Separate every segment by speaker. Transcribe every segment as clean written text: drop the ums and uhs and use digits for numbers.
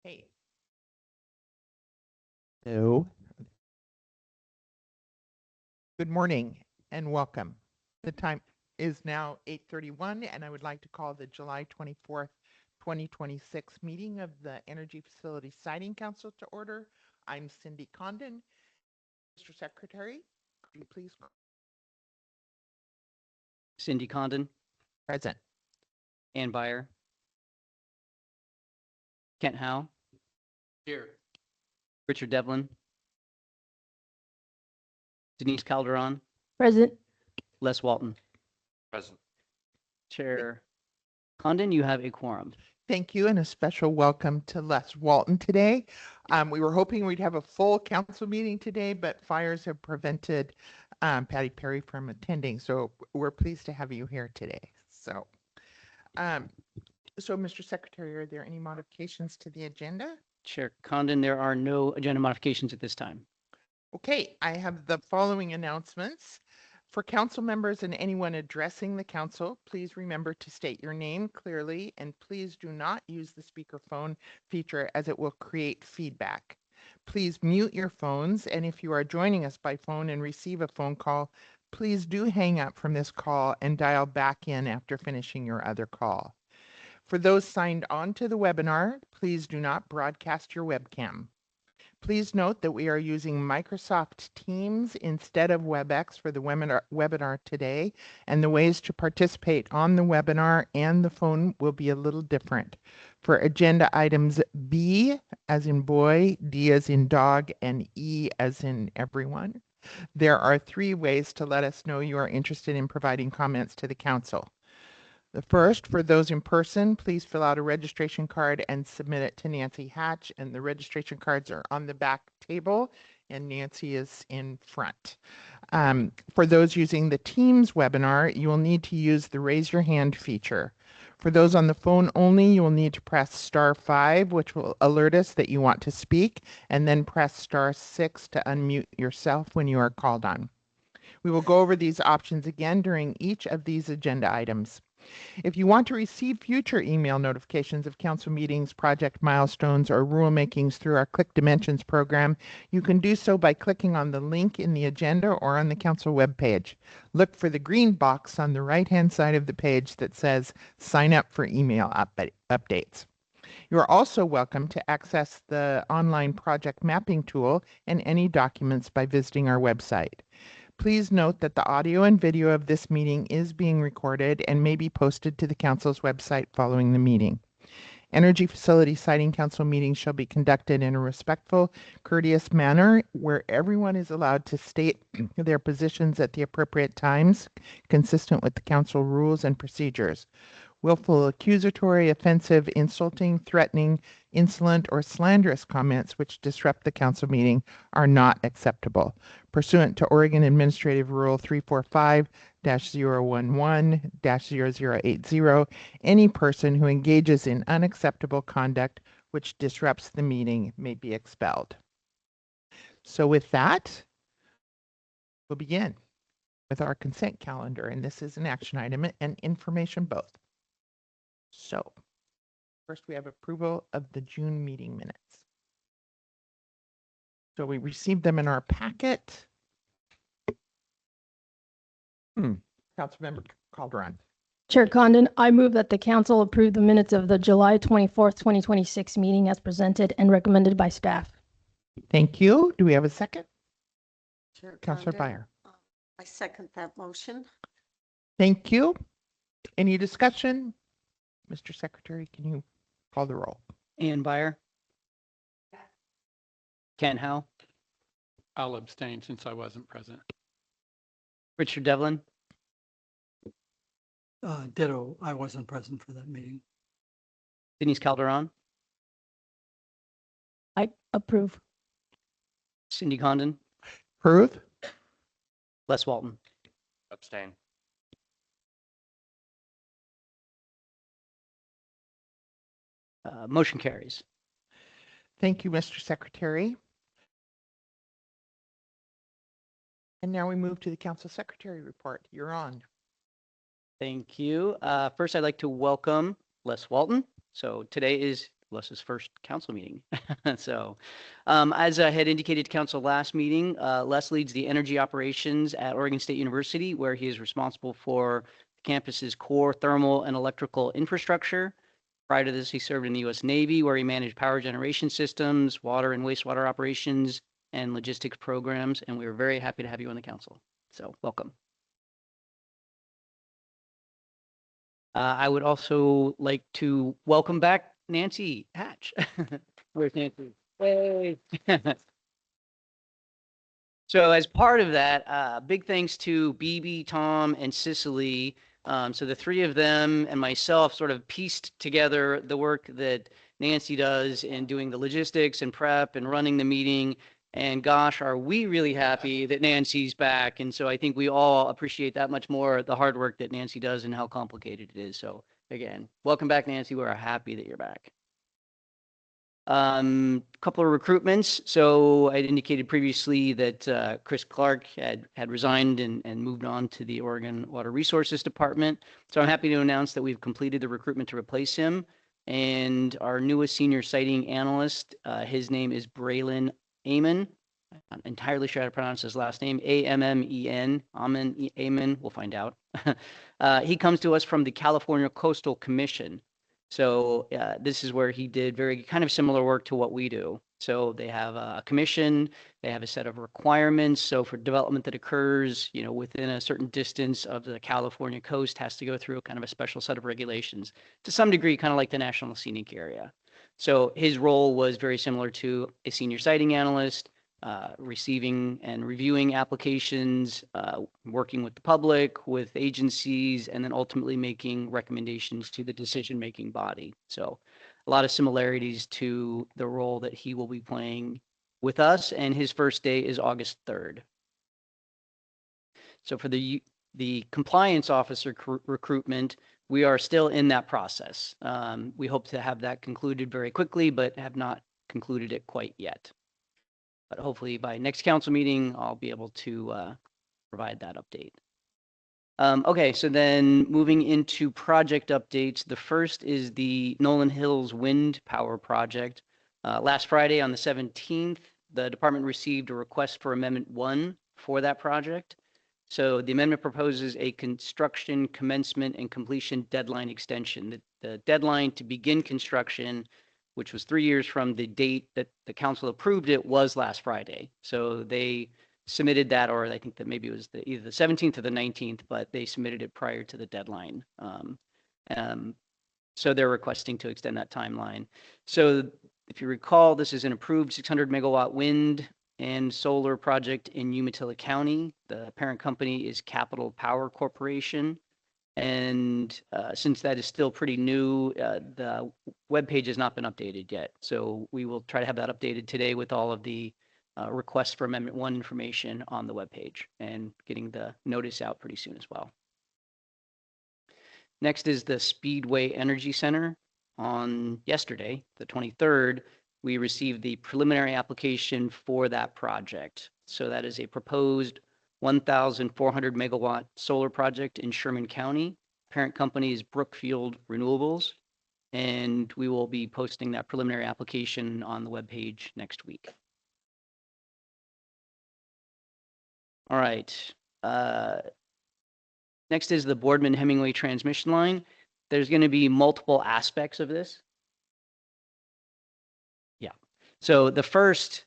Speaker 1: Hey. Hello. Good morning and welcome. The time is now 8:31 and I would like to call the July 24th, 2026 meeting of the Energy Facility Siting Council to order. I'm Cindy Condon. Mr. Secretary, could you please
Speaker 2: Cindy Condon,
Speaker 1: present?
Speaker 2: Ann Byer, Kent Howe,
Speaker 3: Here.
Speaker 2: Richard Devlin, Denise Calderon,
Speaker 4: Present.
Speaker 2: Les Walton.
Speaker 3: Present.
Speaker 2: Chair Condon, you have a quorum.
Speaker 1: Thank you and a special welcome to Les Walton today. We were hoping we'd have a full council meeting today, but fires have prevented Patty Perry from attending. So we're pleased to have you here today. So Mr. Secretary, are there any modifications to the agenda?
Speaker 2: Chair Condon, there are no agenda modifications at this time.
Speaker 1: Okay, I have the following announcements. For council members and anyone addressing the council, please remember to state your name clearly and please do not use the speakerphone feature as it will create feedback. Please mute your phones, and if you are joining us by phone and receive a phone call, please do hang up from this call and dial back in after finishing your other call. For those signed on to the webinar, please do not broadcast your webcam. Please note that we are using Microsoft Teams instead of WebEx for the webinar today, and the ways to participate on the webinar and the phone will be a little different. For agenda items B as in boy, D as in dog, and E as in everyone, there are 3 ways to let us know you are interested in providing comments to the council. The first, for those in person, please fill out a registration card and submit it to Nancy Hatch, and the registration cards are on the back table, and Nancy is in front. For those using the Teams webinar, you will need to use the raise your hand feature. For those on the phone only, you will need to press *5, which will alert us that you want to speak, and then press *6 to unmute yourself when you are called on. We will go over these options again during each of these agenda items. If you want to receive future email notifications of council meetings, project milestones, or rulemakings through our Click Dimensions program, you can do so by clicking on the link in the agenda or on the council webpage. Look for the green box on the right-hand side of the page that says Sign up for email updates. You are also welcome to access the online project mapping tool and any documents by visiting our website. Please note that the audio and video of this meeting is being recorded and may be posted to the council's website following the meeting. Energy Facility Siting Council meetings shall be conducted in a respectful, courteous manner where everyone is allowed to state their positions at the appropriate times, consistent with the council rules and procedures. Willful, accusatory, offensive, insulting, threatening, insolent, or slanderous comments which disrupt the council meeting are not acceptable. Pursuant to Oregon Administrative Rule 345-011-0080, any person who engages in unacceptable conduct which disrupts the meeting may be expelled. So with that, we'll begin with our consent calendar, and this is an action item and information both. So, first we have approval of the June meeting minutes. So we received them in our packet. Councilmember Calderon.
Speaker 4: Chair Condon, I move that the council approve the minutes of the July 24th, 2026 meeting as presented and recommended by staff.
Speaker 1: Thank you. Do we have a second?
Speaker 5: Chair
Speaker 1: Councilor
Speaker 5: Condon,
Speaker 1: Byer.
Speaker 5: I second that motion.
Speaker 1: Thank you. Any discussion? Mr. Secretary, can you call the roll?
Speaker 2: Ann Byer, Kent Howe,
Speaker 3: I'll abstain since I wasn't present.
Speaker 2: Richard Devlin,
Speaker 6: Ditto, I wasn't present for that meeting.
Speaker 2: Denise Calderon,
Speaker 4: I approve.
Speaker 2: Cindy Condon,
Speaker 1: Approve?
Speaker 2: Les Walton.
Speaker 3: Abstain.
Speaker 2: Motion carries.
Speaker 1: Thank you, Mr. Secretary. And now we move to the Council Secretary report. You're on.
Speaker 2: Thank you. First, I'd like to welcome Les Walton. So today is bless his first council meeting. So, as I had indicated to council last meeting, Les leads the energy operations at Oregon State University, where he is responsible for the campus's core thermal and electrical infrastructure. Prior to this, he served in the U.S. Navy, where he managed power generation systems, water and wastewater operations, and logistics programs. And we are very happy to have you on the council. So, welcome. I would also like to welcome back Nancy Hatch. Where's Nancy? Hey. So as part of that, big thanks to BB, Tom, and Cicely. So the three of them and myself sort of pieced together the work that Nancy does in doing the logistics and prep and running the meeting. And gosh, are we really happy that Nancy's back. And so I think we all appreciate that much more the hard work that Nancy does and how complicated it is. So again, welcome back, Nancy. We're happy that you're back. Couple of recruitments. So I indicated previously that Chris Clark had resigned and moved on to the Oregon Water Resources Department. So I'm happy to announce that we've completed the recruitment to replace him. And our newest senior siting analyst, his name is Braylon Amen. I'm not entirely sure how to pronounce his last name. A-M-M-E-N. Amen. We'll find out. He comes to us from the California Coastal Commission. So this is where he did very kind of similar work to what we do. So they have a commission, they have a set of requirements. So for development that occurs, you know, within a certain distance of the California coast has to go through kind of a special set of regulations to some degree, kind of like the National Scenic Area. So his role was very similar to a senior siting analyst, receiving and reviewing applications, working with the public, with agencies, and then ultimately making recommendations to the decision-making body. So a lot of similarities to the role that he will be playing with us, and his first day is August 3rd. So for the compliance officer recruitment, we are still in that process. We hope to have that concluded very quickly, but have not concluded it quite yet. But hopefully by next council meeting, I'll be able to provide that update. Okay, so then moving into project updates, the first is the Nolan Hills Wind Power Project. Last Friday on the 17th, the department received a request for Amendment 1 for that project. So the amendment proposes a construction commencement and completion deadline extension. The deadline to begin construction, which was 3 years from the date that the council approved it, was last Friday. So they submitted that, or I think that maybe it was either the 17th or the 19th, but they submitted it prior to the deadline. So they're requesting to extend that timeline. So if you recall, this is an approved 600 megawatt wind and solar project in Umatilla County. The parent company is Capital Power Corporation. And since that is still pretty new, the webpage has not been updated yet. So we will try to have that updated today with all of the requests for Amendment 1 information on the webpage and getting the notice out pretty soon as well. Next is the Speedway Energy Center. On yesterday, the 23rd, we received the preliminary application for that project. So that is a proposed 1,400 megawatt solar project in Sherman County. Parent company is Brookfield Renewables, and we will be posting that preliminary application on the webpage next week. All right. Next is the Boardman Hemingway transmission line. There's going to be multiple aspects of this. Yeah. So the first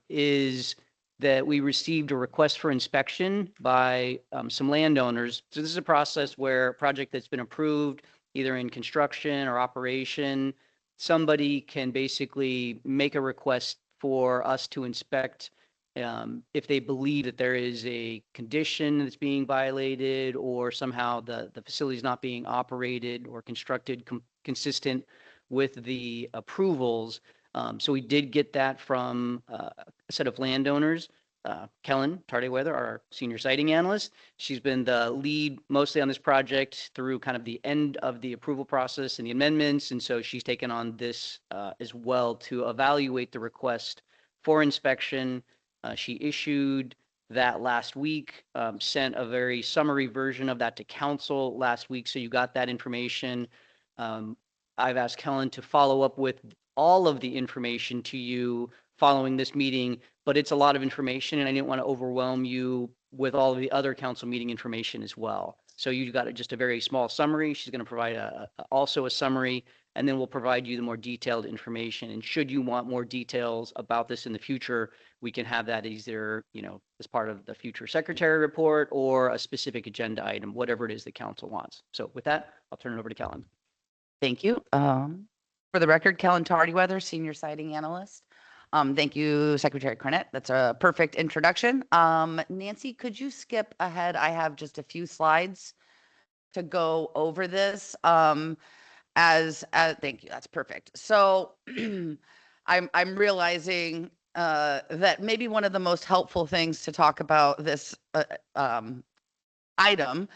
Speaker 2: is that we received a request for inspection by some landowners. So this is a process where a project that's been approved, either in construction or operation, somebody can basically make a request for us to inspect if they believe that there is a condition that's being violated, or somehow the facility is not being operated or constructed consistent with the approvals. So we did get that from a set of landowners. Kellen Tardeweather, our senior siting analyst, she's been the lead mostly on this project through kind of the end of the approval process and the amendments. And so she's taken on this as well to evaluate the request for inspection. She issued that last week, sent a very summary version of that to council last week. So you got that information. I've asked Kellen to follow up with all of the information to you following this meeting, but it's a lot of information and I didn't want to overwhelm you with all of the other council meeting information as well. So you got just a very small summary. She's going to provide also a summary, and then we'll provide you the more detailed information. And should you want more details about this in the future, we can have that either, as part of the future secretary report or a specific agenda item, whatever it is the council wants. So with that, I'll turn it over to Kellen.
Speaker 7: Thank you. For the record, Kellen Tardyweather, Senior Siting Analyst. Thank you, Secretary Cornett. That's a perfect introduction. Nancy, could you skip ahead? I have just a few slides to go over this. Thank you. That's perfect. So I'm realizing that maybe one of the most helpful things to talk about this item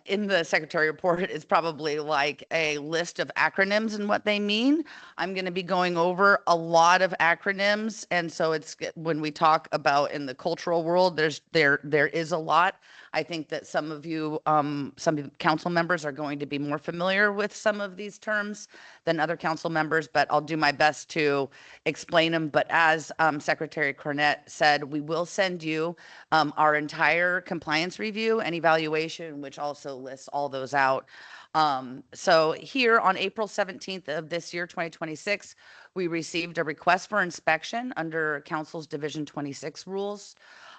Speaker 7: in the secretary report is probably like a list of acronyms and what they mean. I'm going to be going over a lot of acronyms, and so it's when we talk about in the cultural world, there is a lot. I think that some of you, some council members are going to be more familiar with some of these terms than other council members, but I'll do my best to explain them. But as Secretary Cornett said, we will send you our entire compliance review and evaluation, which also lists all those out. So here on April 17th of this year, 2026, we received a request for inspection under Council's Division 26 rules.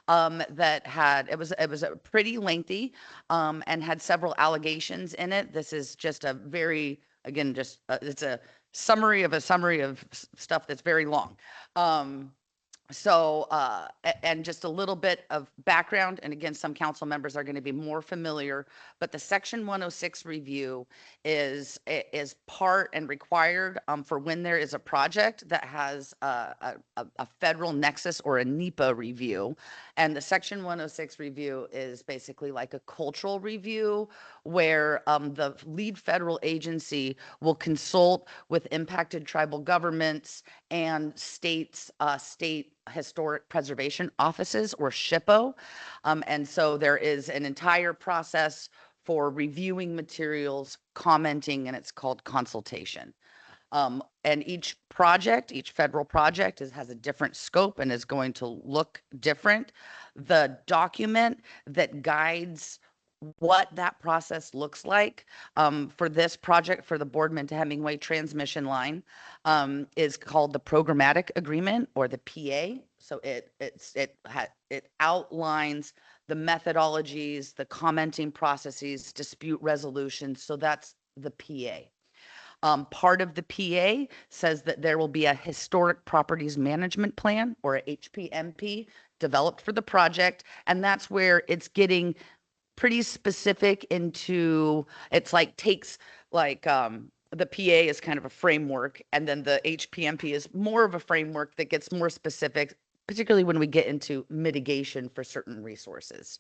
Speaker 7: It was a pretty lengthy and had several allegations in it. This is just a very, again, it's a summary of stuff that's very long. And just a little bit of background, and again, some council members are going to be more familiar, but the Section 106 review is part and required for when there is a project that has a federal nexus or a NEPA review. And the Section 106 review is basically like a cultural review where the lead federal agency will consult with impacted tribal governments and state historic preservation offices, or SHPO. And so there is an entire process for reviewing materials, commenting, and it's called consultation. And each federal project has a different scope and is going to look different. The document that guides what that process looks like for this project for the Boardman to Hemingway transmission line is called the Programmatic Agreement, or the PA. So it outlines the methodologies, the commenting processes, dispute resolution. So that's the PA. Part of the PA says that there will be a historic properties management plan, or a HPMP, developed for the project. And that's where it's getting pretty specific into, it's like takes like the PA is kind of a framework, and then the HPMP is more of a framework that gets more specific, particularly when we get into mitigation for certain resources.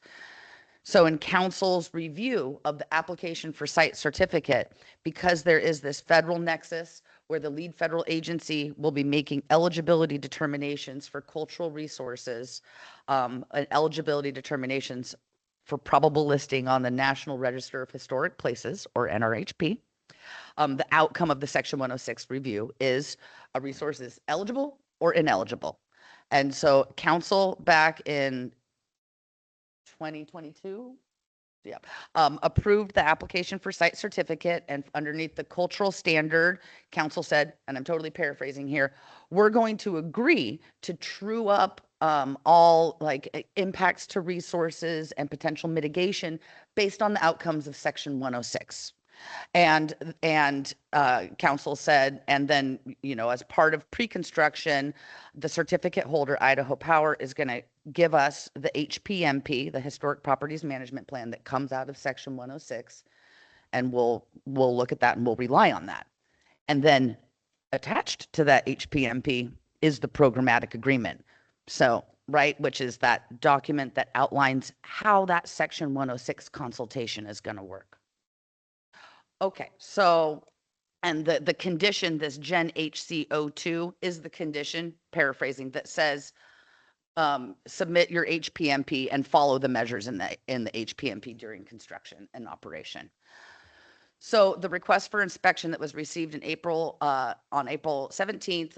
Speaker 7: So in council's review of the application for site certificate, because there is this federal nexus where the lead federal agency will be making eligibility determinations for cultural resources, and eligibility determinations for probable listing on the National Register of Historic Places, or NRHP. The outcome of the Section 106 review is a resource is eligible or ineligible. And so council back in 2022, approved the application for site certificate, and underneath the cultural standard, council said, and I'm totally paraphrasing here, we're going to agree to true up all like impacts to resources and potential mitigation based on the outcomes of Section 106. And council said, and then, as part of pre-construction, the certificate holder, Idaho Power, is going to give us the HPMP, the Historic Properties Management Plan, that comes out of Section 106. And we'll look at that and we'll rely on that. And then attached to that HPMP is the programmatic agreement. So, right, which is that document that outlines how that Section 106 consultation is going to work. Okay, so, and the condition, this Gen HC02, is the condition, paraphrasing, that says submit your HPMP and follow the measures in the HPMP during construction and operation. So the request for inspection that was received in April, on April 17th,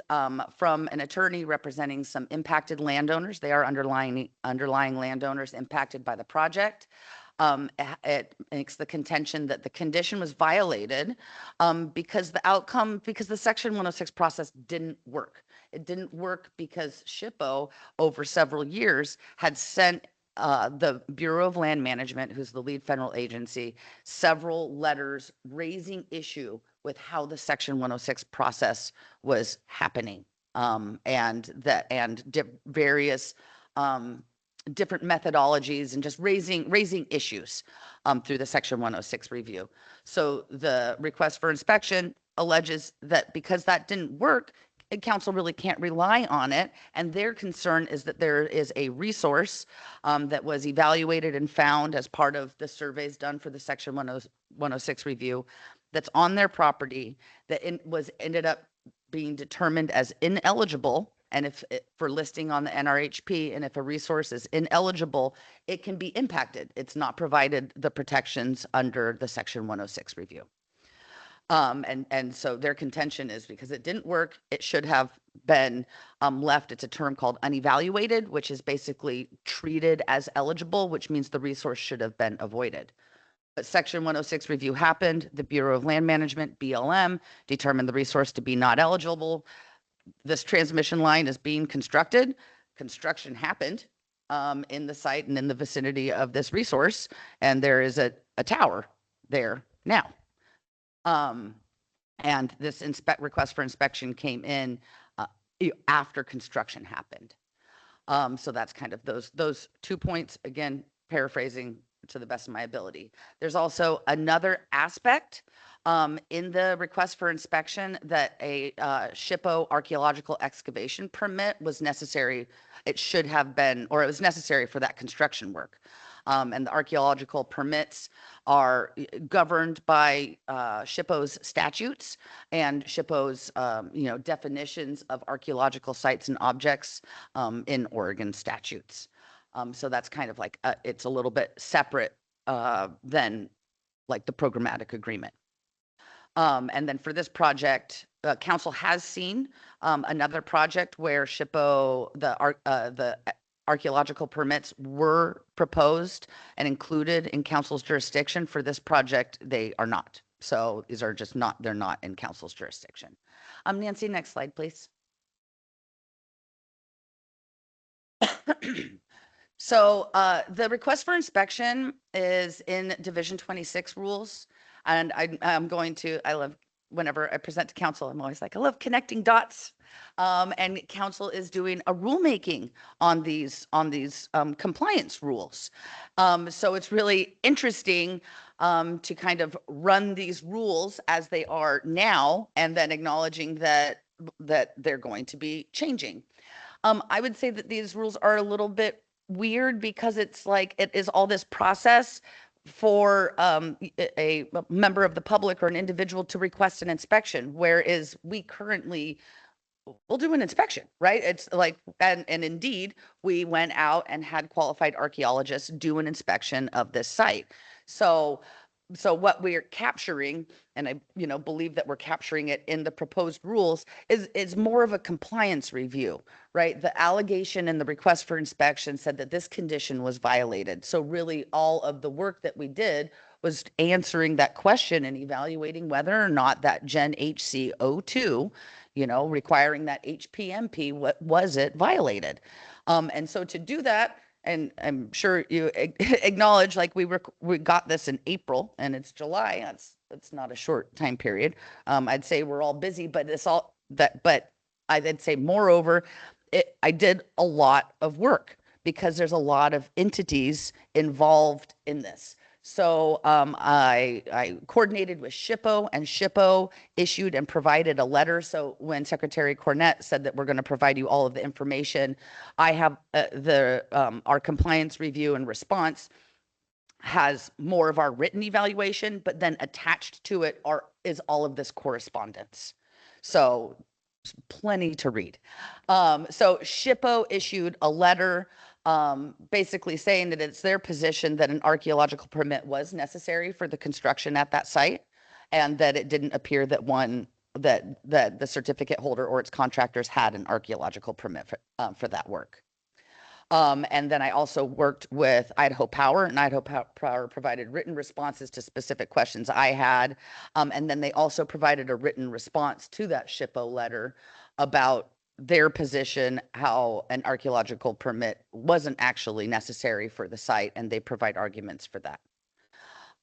Speaker 7: from an attorney representing some impacted landowners. They are underlying landowners impacted by the project. It makes the contention that the condition was violated because the Section 106 process didn't work. It didn't work because SHPO over several years had sent the Bureau of Land Management, who's the lead federal agency, several letters raising issue with how the Section 106 process was happening, and various different methodologies and just raising issues through the Section 106 review. So the request for inspection alleges that because that didn't work, council really can't rely on it. And their concern is that there is a resource that was evaluated and found as part of the surveys done for the Section 106 review that's on their property that ended up being determined as ineligible. And for listing on the NRHP, and if a resource is ineligible, it can be impacted. It's not provided the protections under the Section 106 review. And so their contention is because it didn't work, it should have been left. It's a term called unevaluated, which is basically treated as eligible, which means the resource should have been avoided. But Section 106 review happened. The Bureau of Land Management, BLM, determined the resource to be not eligible. This transmission line is being constructed. Construction happened in the site and in the vicinity of this resource, and there is a tower there now. And this request for inspection came in after construction happened. So that's kind of those 2 points, again, paraphrasing to the best of my ability. There's also another aspect in the request for inspection that a SHPO archaeological excavation permit was necessary. It should have been, or it was necessary for that construction work. And the archaeological permits are governed by SHPO's statutes and SHPO's definitions of archaeological sites and objects in Oregon statutes. So that's kind of like it's a little bit separate than like the programmatic agreement. And then for this project, council has seen another project where SHPO, the archaeological permits were proposed and included in council's jurisdiction. For this project, they are not. So these are just not, they're not in council's jurisdiction. Nancy, next slide, please. So the request for inspection is in Division 26 rules. And I'm going to, I love, whenever I present to council, I'm always like, I love connecting dots. And council is doing a rulemaking on these compliance rules. So it's really interesting to kind of run these rules as they are now, and then acknowledging that they're going to be changing. I would say that these rules are a little bit weird because it's like it is all this process for a member of the public or an individual to request an inspection, whereas we currently will do an inspection, right? It's like, and indeed, we went out and had qualified archaeologists do an inspection of this site. So what we're capturing, and I believe that we're capturing it in the proposed rules, is more of a compliance review, right? The allegation in the request for inspection said that this condition was violated. So really all of the work that we did was answering that question and evaluating whether or not that Gen HC02, requiring that HPMP, what was it violated? And so to do that, and I'm sure you acknowledge, like we got this in April and it's July. That's not a short time period. I'd say we're all busy, but but I'd say moreover, I did a lot of work because there's a lot of entities involved in this. So I coordinated with SHPO, and SHPO issued and provided a letter. So when Secretary Cornett said that we're going to provide you all of the information, I have our compliance review and response has more of our written evaluation, but then attached to it is all of this correspondence. So plenty to read. So SHPO issued a letter basically saying that it's their position that an archaeological permit was necessary for the construction at that site. and that it didn't appear that that the certificate holder or its contractors had an archaeological permit for that work. And then I also worked with Idaho Power, and Idaho Power provided written responses to specific questions I had. And then they also provided a written response to that SHPO letter about their position, how an archaeological permit wasn't actually necessary for the site, and they provide arguments for that.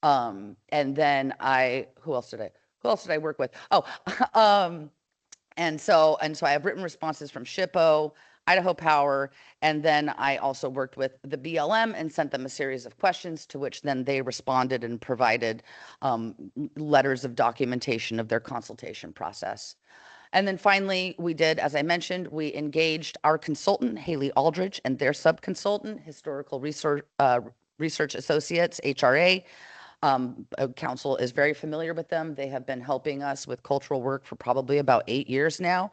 Speaker 7: And then who else did I work with? Oh, and so I have written responses from SHPO, Idaho Power, and then I also worked with the BLM and sent them a series of questions to which then they responded and provided letters of documentation of their consultation process. And then finally, we did, as I mentioned, we engaged our consultant, Haley Aldridge, and their subconsultant, Historical Research Associates, HRA. Council is very familiar with them. They have been helping us with cultural work for probably about 8 years now.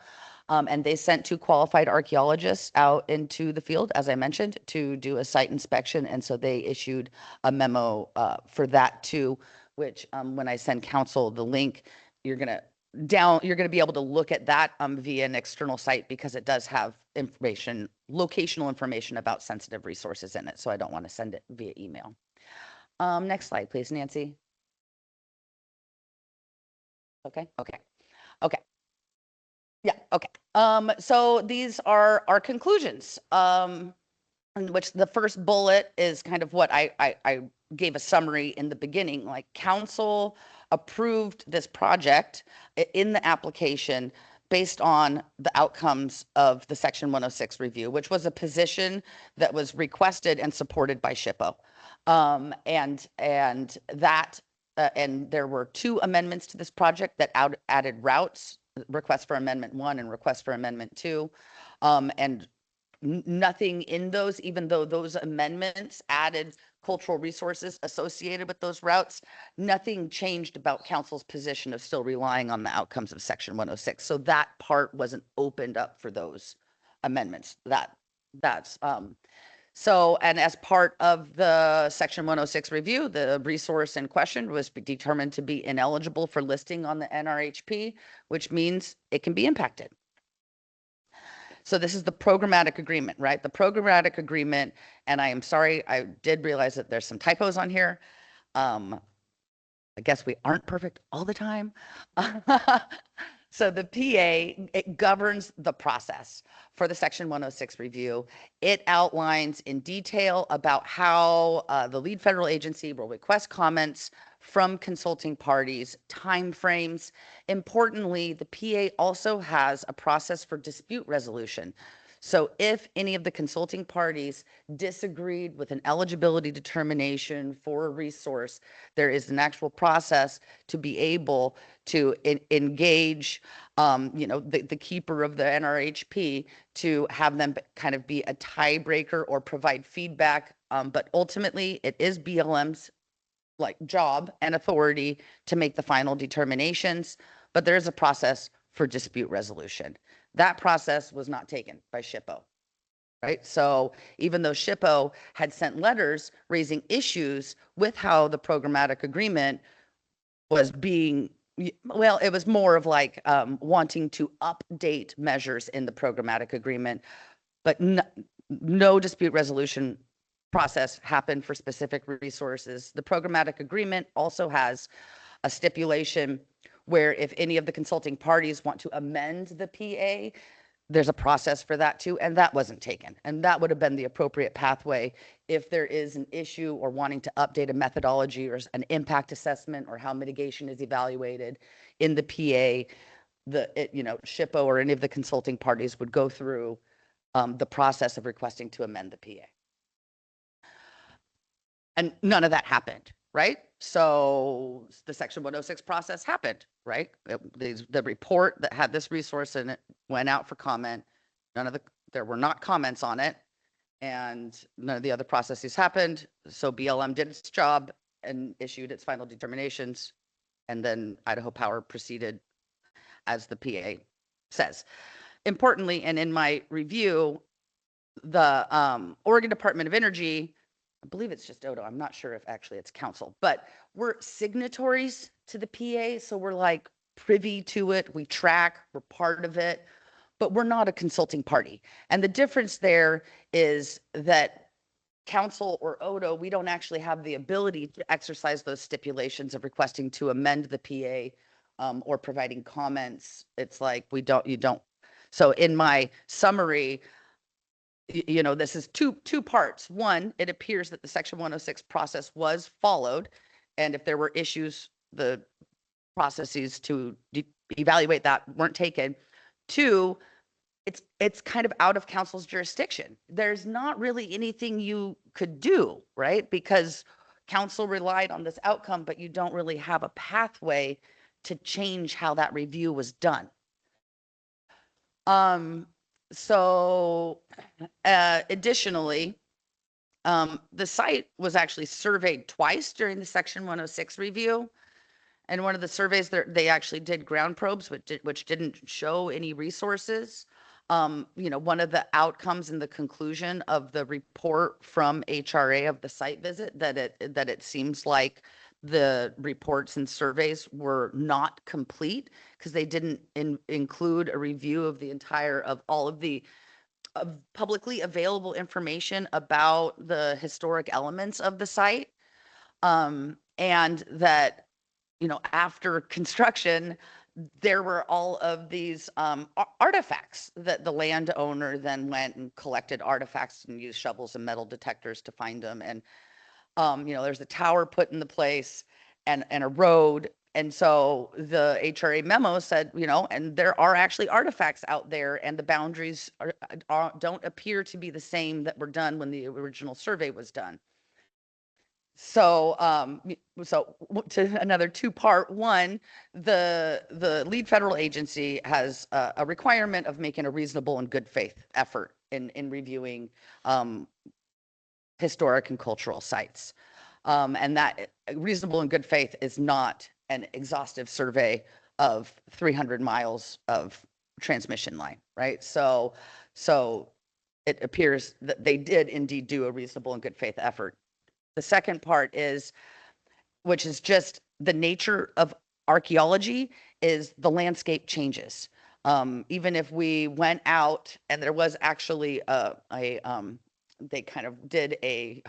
Speaker 7: And they sent 2 qualified archaeologists out into the field, as I mentioned, to do a site inspection. And so they issued a memo for that too, which when I send council the link, you're going to be able to look at that via an external site because it does have information, locational information about sensitive resources in it. So I don't want to send it via email. Next slide, please, Nancy. Okay. Yeah, okay. So these are our conclusions, in which the first bullet is kind of what I gave a summary in the beginning, like council approved this project in the application based on the outcomes of the Section 106 review, which was a position that was requested and supported by SHPO. And there were 2 amendments to this project that added routes, request for amendment 1 and request for amendment 2. And nothing in those, even though those amendments added cultural resources associated with those routes, nothing changed about council's position of still relying on the outcomes of Section 106. So that part wasn't opened up for those amendments. So, and as part of the Section 106 review, the resource in question was determined to be ineligible for listing on the NRHP, which means it can be impacted. So this is the programmatic agreement, right? The programmatic agreement, and I am sorry, I did realize that there's some typos on here. I guess we aren't perfect all the time. So the PA, it governs the process for the Section 106 review. It outlines in detail about how the lead federal agency will request comments from consulting parties, timeframes. Importantly, the PA also has a process for dispute resolution. So if any of the consulting parties disagreed with an eligibility determination for a resource, there is an actual process to be able to engage, the keeper of the NRHP to have them kind of be a tiebreaker or provide feedback. But ultimately, it is BLM's job and authority to make the final determinations, but there is a process for dispute resolution. That process was not taken by SHPO, right? So even though SHPO had sent letters raising issues with how the programmatic agreement was being, well, it was more of wanting to update measures in the programmatic agreement, but no dispute resolution process happened for specific resources. The programmatic agreement also has a stipulation where if any of the consulting parties want to amend the PA, there's a process for that too, and that wasn't taken. And that would have been the appropriate pathway if there is an issue or wanting to update a methodology or an impact assessment or how mitigation is evaluated in the PA, SHPO or any of the consulting parties would go through the process of requesting to amend the PA. And none of that happened, right? So the Section 106 process happened, right? The report that had this resource in it went out for comment. There were not comments on it, and none of the other processes happened. So BLM did its job and issued its final determinations, and then Idaho Power proceeded as the PA says. Importantly, and in my review, the Oregon Department of Energy, I believe it's just Odo, I'm not sure if actually it's council, but we're signatories to the PA. So we're like privy to it. We track, we're part of it, but we're not a consulting party. And the difference there is that council or Odo, we don't actually have the ability to exercise those stipulations of requesting to amend the PA or providing comments. It's like you don't. So in my summary, you know, this is two parts. One, it appears that the Section 106 process was followed, and if there were issues, the processes to evaluate that weren't taken. Two, it's kind of out of council's jurisdiction. There's not really anything you could do, right? Because council relied on this outcome, but you don't really have a pathway to change how that review was done. So additionally, the site was actually surveyed twice during the Section 106 review. And one of the surveys they actually did ground probes, which didn't show any resources. You know, one of the outcomes in the conclusion of the report from HRA of the site visit that it seems like the reports and surveys were not complete because they didn't include a review of the entire of all of the publicly available information about the historic elements of the site. And that, you know, after construction, there were all of these artifacts that the landowner then went and collected artifacts and used shovels and metal detectors to find them. And, you know, there's a tower put in the place and a road. And so the HRA memo said, you know, and there are actually artifacts out there and the boundaries don't appear to be the same that were done when the original survey was done. So, to another two-part, one, the lead federal agency has a requirement of making a reasonable and good faith effort in reviewing historic and cultural sites. And that reasonable and good faith is not an exhaustive survey of 300 miles of transmission line, right? So it appears that they did indeed do a reasonable and good faith effort. The second part is, which is just the nature of archaeology, is the landscape changes. Even if we went out and there was actually they kind of did a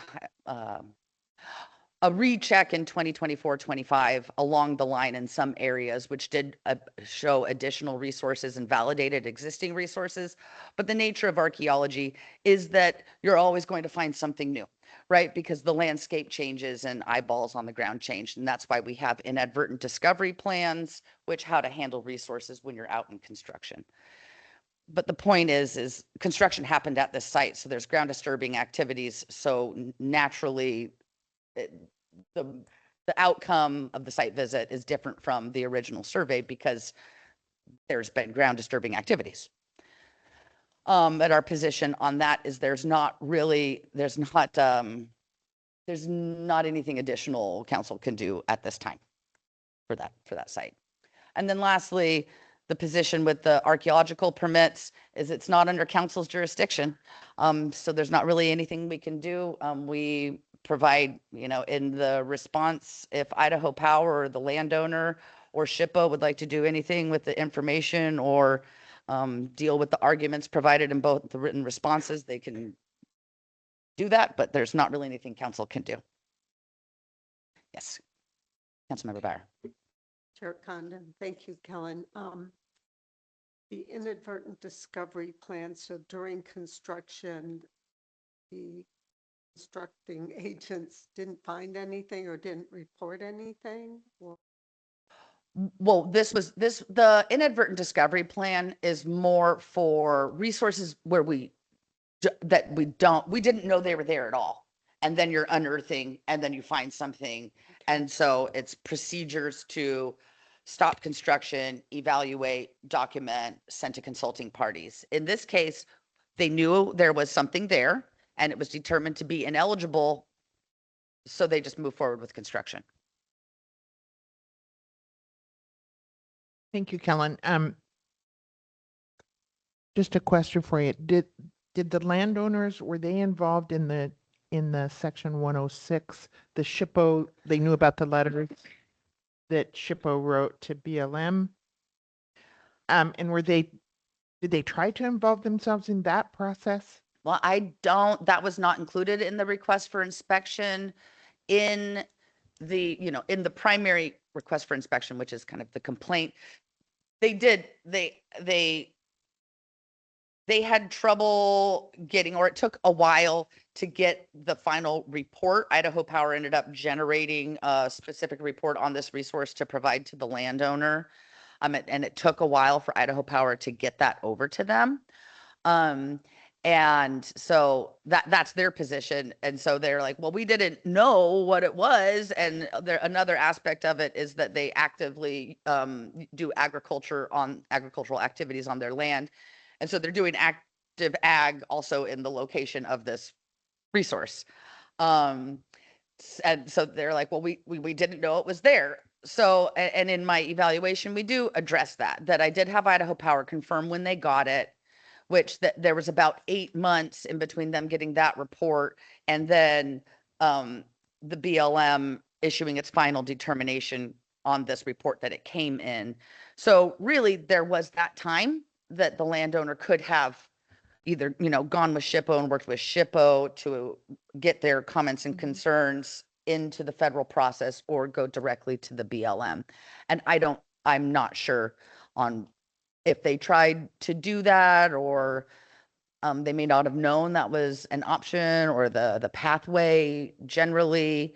Speaker 7: recheck in 2024-25 along the line in some areas, which did show additional resources and validated existing resources. But the nature of archaeology is that you're always going to find something new, right? Because the landscape changes and eyeballs on the ground change. And that's why we have inadvertent discovery plans, which how to handle resources when you're out in construction. But the point is construction happened at this site. So there's ground disturbing activities. So naturally, the outcome of the site visit is different from the original survey because there's been ground disturbing activities. But our position on that is there's not anything additional council can do at this time for that site. And then lastly, the position with the archaeological permits is it's not under council's jurisdiction. So there's not really anything we can do. We provide, you know, in the response, if Idaho Power or the landowner or SHPO would like to do anything with the information or deal with the arguments provided in both the written responses, they can do that, but there's not really anything council can do. Yes, Councilmember Bauer.
Speaker 5: Chair Condon, thank you, Kellen. The inadvertent discovery plan, so during construction, the constructing agents didn't find anything or didn't report anything?
Speaker 7: Well, the inadvertent discovery plan is more for resources where we didn't know they were there at all. And then you're unearthing and then you find something. And so it's procedures to stop construction, evaluate, document, send to consulting parties. In this case, they knew there was something there and it was determined to be ineligible. So they just moved forward with construction.
Speaker 1: Thank you, Kellen. Just a question for you. Did the landowners, were they involved in the Section 106, the SHPO, they knew about the letters? that SHPO wrote to BLM. And did they try to involve themselves in that process?
Speaker 7: Well, that was not included in the request for inspection in in the primary request for inspection, which is kind of the complaint. They had trouble getting, or it took a while to get the final report. Idaho Power ended up generating a specific report on this resource to provide to the landowner. And it took a while for Idaho Power to get that over to them. And so that's their position. And so they're like, well, we didn't know what it was. And another aspect of it is that they actively do agricultural activities on their land. And so they're doing active ag also in the location of this resource. And so they're like, well, we didn't know it was there. So, and in my evaluation, we do address that I did have Idaho Power confirm when they got it, which that there was about 8 months in between them getting that report and then the BLM issuing its final determination on this report that it came in. So really there was that time that the landowner could have either, gone with SHPO and worked with SHPO to get their comments and concerns into the federal process or go directly to the BLM. And I'm not sure on if they tried to do that or they may not have known that was an option or the pathway generally.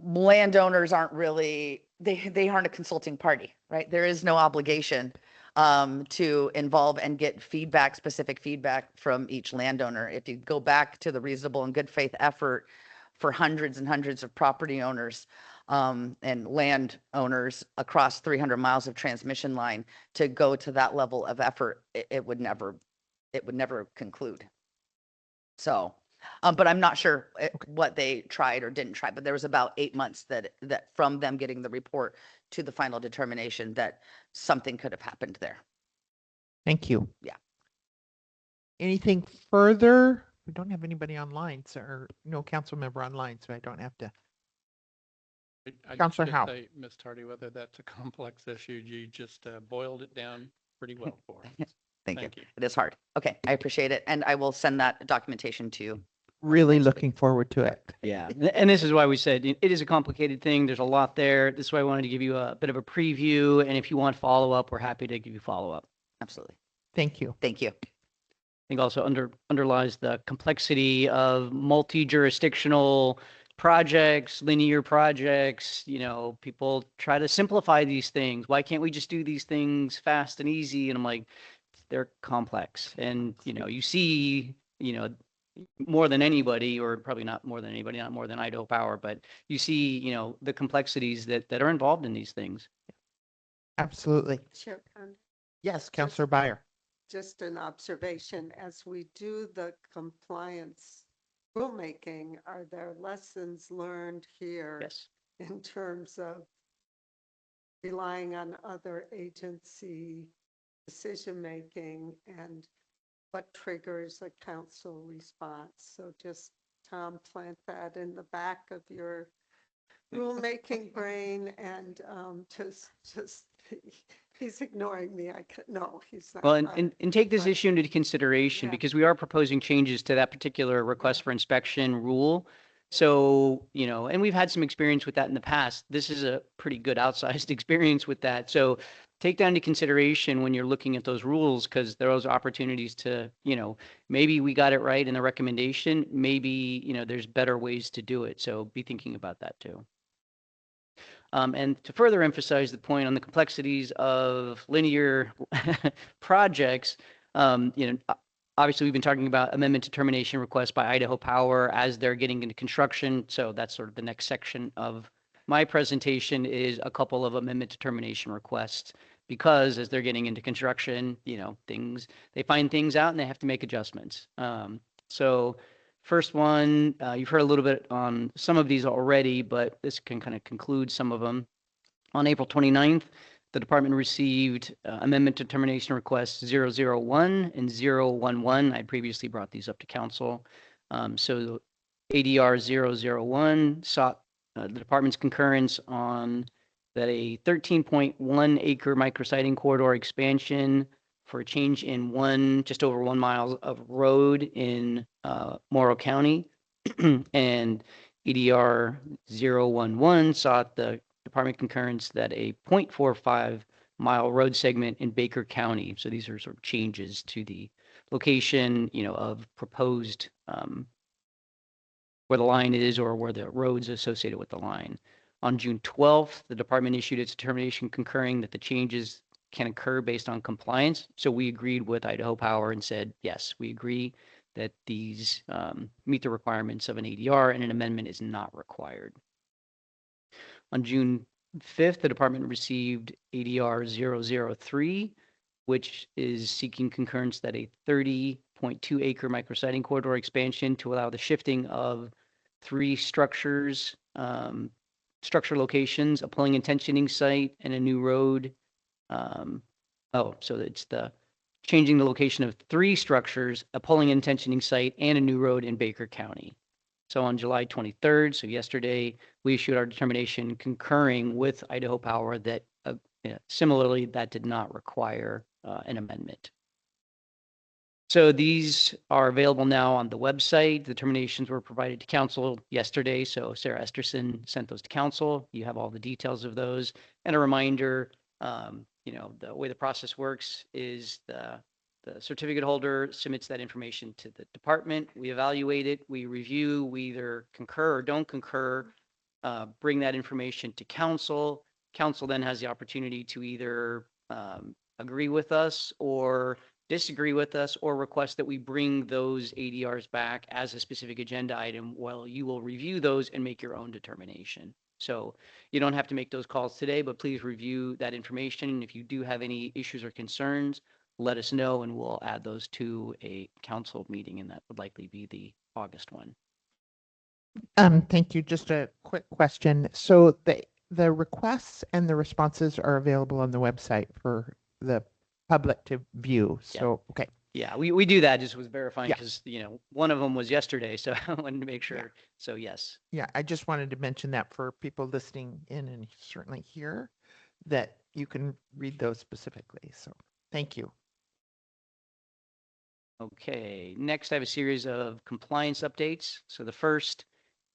Speaker 7: Landowners aren't really, they aren't a consulting party, right? There is no obligation to involve and get specific feedback from each landowner. If you go back to the reasonable and good faith effort for hundreds and hundreds of property owners and landowners across 300 miles of transmission line to go to that level of effort, it would never conclude. So, but I'm not sure what they tried or didn't try, but there was about 8 months that from them getting the report to the final determination that something could have happened there.
Speaker 1: Thank you.
Speaker 7: Yeah.
Speaker 1: Anything further? We don't have anybody online, so, or no council member online, so I don't have to.
Speaker 3: I
Speaker 1: Counselor
Speaker 3: just
Speaker 1: Howe.
Speaker 3: say, Ms. Tardy, whether that's a complex issue, you just boiled it down pretty well for us.
Speaker 7: Thank you.
Speaker 3: Thank you.
Speaker 7: It is hard. Okay, I appreciate it. And I will send that documentation to you.
Speaker 1: Really looking forward to it.
Speaker 2: Yeah, and this is why we said it is a complicated thing. There's a lot there. This is why I wanted to give you a bit of a preview. And if you want follow-up, we're happy to give you follow-up.
Speaker 7: Absolutely.
Speaker 1: Thank you.
Speaker 7: Thank you.
Speaker 2: I think also underlies the complexity of multi-jurisdictional projects, linear projects. People try to simplify these things. Why can't we just do these things fast and easy? And I'm like, they're complex. And, you see, more than anybody, or probably not more than anybody, not more than Idaho Power, but you see, the complexities that are involved in these things.
Speaker 1: Absolutely.
Speaker 5: Chair Condon,
Speaker 1: Yes, Councillor Byer.
Speaker 5: just an observation, as we do the compliance rulemaking, are there lessons learned here
Speaker 2: Yes.
Speaker 5: in terms of relying on other agency decision-making and what triggers a council response? So just, Tom, plant that in the back of your rulemaking brain and just, he's ignoring me. No, he's not.
Speaker 2: Well, and take this
Speaker 5: Right.
Speaker 2: issue into consideration
Speaker 5: Yeah.
Speaker 2: because we are proposing changes to that particular request for inspection rule. So, and we've had some experience with that in the past. This is a pretty good outsized experience with that. So take that into consideration when you're looking at those rules, because there are those opportunities to, maybe we got it right in the recommendation. Maybe, there's better ways to do it. So be thinking about that too. And to further emphasize the point on the complexities of linear projects, obviously we've been talking about amendment to termination requests by Idaho Power as they're getting into construction. So that's sort of the next section of my presentation is a couple of amendment to termination requests, because as they're getting into construction, they find things out and they have to make adjustments. So first one, you've heard a little bit on some of these already, but this can kind of conclude some of them. On April 29th, the department received amendment to termination requests 001 and 011. I previously brought these up to council. So ADR 001 sought the department's concurrence on that a 13.1 acre micrositing corridor expansion for a change in just over 1 mile of road in Morrow County. And EDR 011 sought the department concurrence that a 0.45 mile road segment in Baker County. So these are sort of changes to the location, of proposed where the line is or where the roads associated with the line. On June 12th, the department issued its determination concurring that the changes can occur based on compliance. So we agreed with Idaho Power and said, yes, we agree that these meet the requirements of an ADR and an amendment is not required. On June 5th, the department received ADR 003, which is seeking concurrence that a 30.2 acre micrositing corridor expansion to allow the shifting of 3 structure locations, a pulling and tensioning site, and a new road. So it's the changing the location of 3 structures, a pulling and tensioning site, and a new road in Baker County. So on July 23rd, so yesterday, we issued our determination concurring with Idaho Power that similarly, that did not require an amendment. So these are available now on the website. The determinations were provided to council yesterday. So Sarah Esterson sent those to council. You have all the details of those. And a reminder, the way the process works is the certificate holder submits that information to the department. We evaluate it, we review, we either concur or don't concur, bring that information to council. Council then has the opportunity to either agree with us or disagree with us or request that we bring those ADRs back as a specific agenda item while you will review those and make your own determination. So you don't have to make those calls today, but please review that information. If you do have any issues or concerns, let us know and we'll add those to a council meeting, and that would likely be the August one.
Speaker 1: Thank you. Just a quick question. So the requests and the responses are available on the website for the public to view. So, okay.
Speaker 2: Yeah, we do that. Just was verifying
Speaker 1: Yeah.
Speaker 2: because, one of them was yesterday. So I wanted to make sure.
Speaker 1: Yeah.
Speaker 2: So yes.
Speaker 1: Yeah, I just wanted to mention that for people listening in and certainly here, that you can read those specifically. So thank you.
Speaker 2: Okay, next I have a series of compliance updates. So the first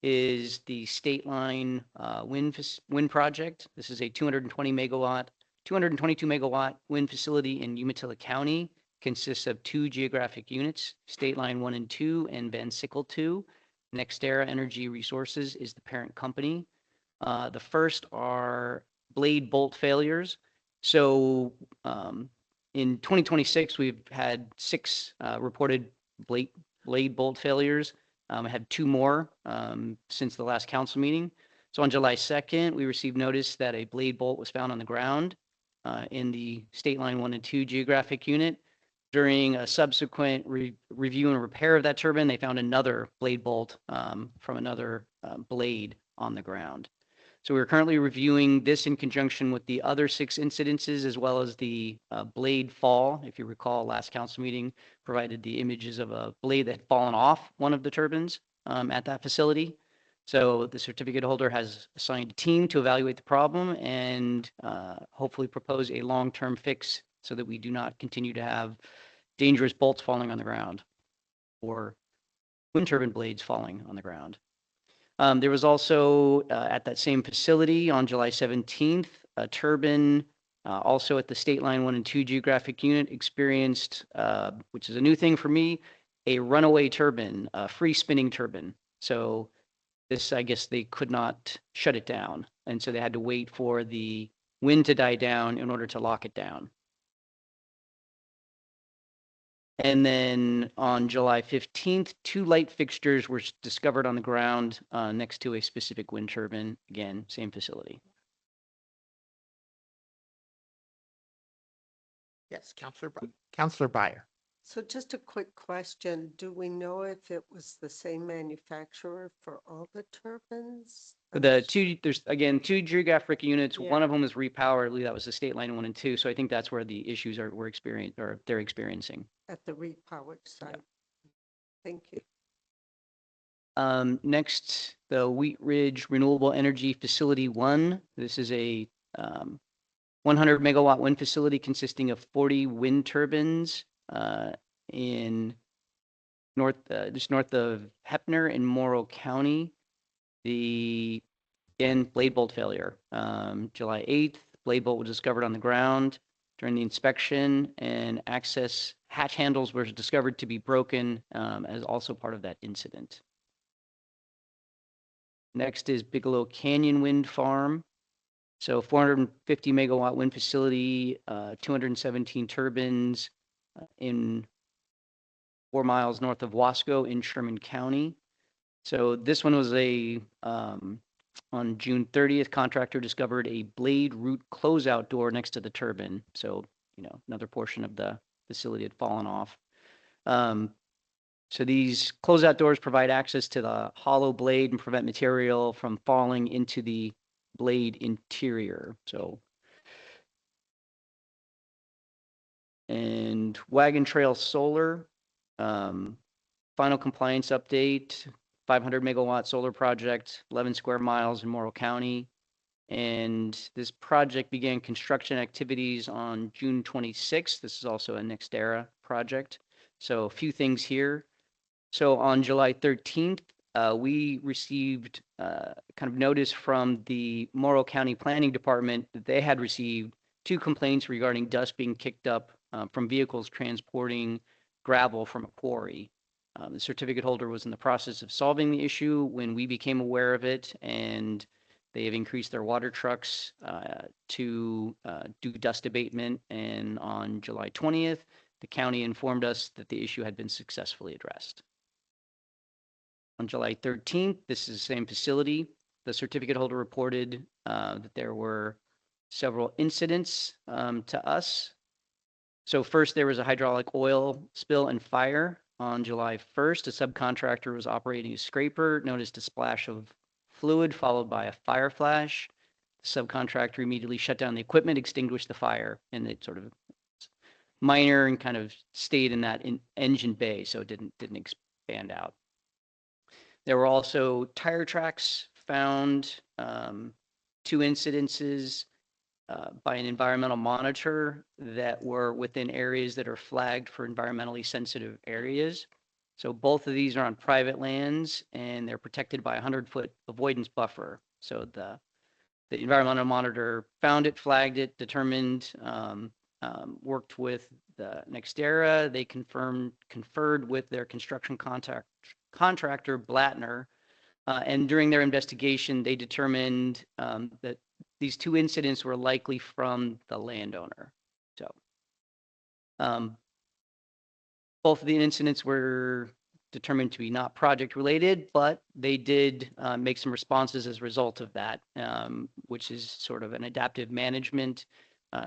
Speaker 2: is the State Line wind project. This is a 222 megawatt wind facility in Umatilla County. Consists of 2 geographic units, State Line 1 and 2 and Van Sickle 2. NextEra Energy Resources is the parent company. The first are blade bolt failures. So in 2026, we've had 6 reported blade bolt failures. I had 2 more since the last council meeting. So on July 2nd, we received notice that a blade bolt was found on the ground in the State Line 1 and 2 geographic unit. During a subsequent review and repair of that turbine, they found another blade bolt from another blade on the ground. So we're currently reviewing this in conjunction with the other 6 incidences, as well as the blade fall. If you recall, last council meeting provided the images of a blade that had fallen off one of the turbines at that facility. So the certificate holder has assigned a team to evaluate the problem and hopefully propose a long-term fix so that we do not continue to have dangerous bolts falling on the ground or wind turbine blades falling on the ground. There was also at that same facility on July 17th, a turbine also at the State Line 1 and 2 geographic unit experienced, which is a new thing for me, a runaway turbine, a free spinning turbine. So this, I guess they could not shut it down. And so they had to wait for the wind to die down in order to lock it down. And then on July 15th, 2 light fixtures were discovered on the ground next to a specific wind turbine. Again, same facility.
Speaker 1: Yes, Councilor Byer.
Speaker 5: So just a quick question. Do we know if it was the same manufacturer for all the turbines?
Speaker 2: There's again 2 geographic units.
Speaker 5: Yeah.
Speaker 2: One of them is repowered. I believe that was the State Line 1 and 2. So I think that's where the issues they're experiencing.
Speaker 5: At the repowered site. Thank you.
Speaker 2: Next, the Wheat Ridge Renewable Energy Facility 1. This is a 100 megawatt wind facility consisting of 40 wind turbines in just north of Heppner in Morrow County. Again, blade bolt failure. July 8th, blade bolt was discovered on the ground during the inspection, and access hatch handles were discovered to be broken as also part of that incident. Next is Bigelow Canyon Wind Farm. So 450 megawatt wind facility, 217 turbines in 4 miles north of Wasco in Sherman County. So this one was on June 30th, contractor discovered a blade root closeout door next to the turbine. So, another portion of the facility had fallen off. So these closeout doors provide access to the hollow blade and prevent material from falling into the blade interior. And Wagon Trail Solar, final compliance update, 500 megawatt solar project, 11 square miles in Morrow County. And this project began construction activities on June 26th. This is also a NextEra project. So a few things here. So on July 13th, we received kind of notice from the Morrow County Planning Department that they had received 2 complaints regarding dust being kicked up from vehicles transporting gravel from a quarry. The certificate holder was in the process of solving the issue when we became aware of it, and they have increased their water trucks to do dust abatement. And on July 20th, the county informed us that the issue had been successfully addressed. On July 13th, this is the same facility. The certificate holder reported that there were several incidents to us. So first, there was a hydraulic oil spill and fire. On July 1st, a subcontractor was operating a scraper, noticed a splash of fluid followed by a fire flash. The subcontractor immediately shut down the equipment, extinguished the fire, and it sort of minor and kind of stayed in that engine bay, so it didn't expand out. There were also tire tracks found, 2 incidences by an environmental monitor that were within areas that are flagged for environmentally sensitive areas. So both of these are on private lands, and they're protected by a 100-foot avoidance buffer. So the environmental monitor found it, flagged it, determined, worked with the NextEra. They conferred with their construction contractor, Blattner, and during their investigation, they determined that these 2 incidents were likely from the landowner. So both of the incidents were determined to be not project related, but they did make some responses as a result of that, which is sort of an adaptive management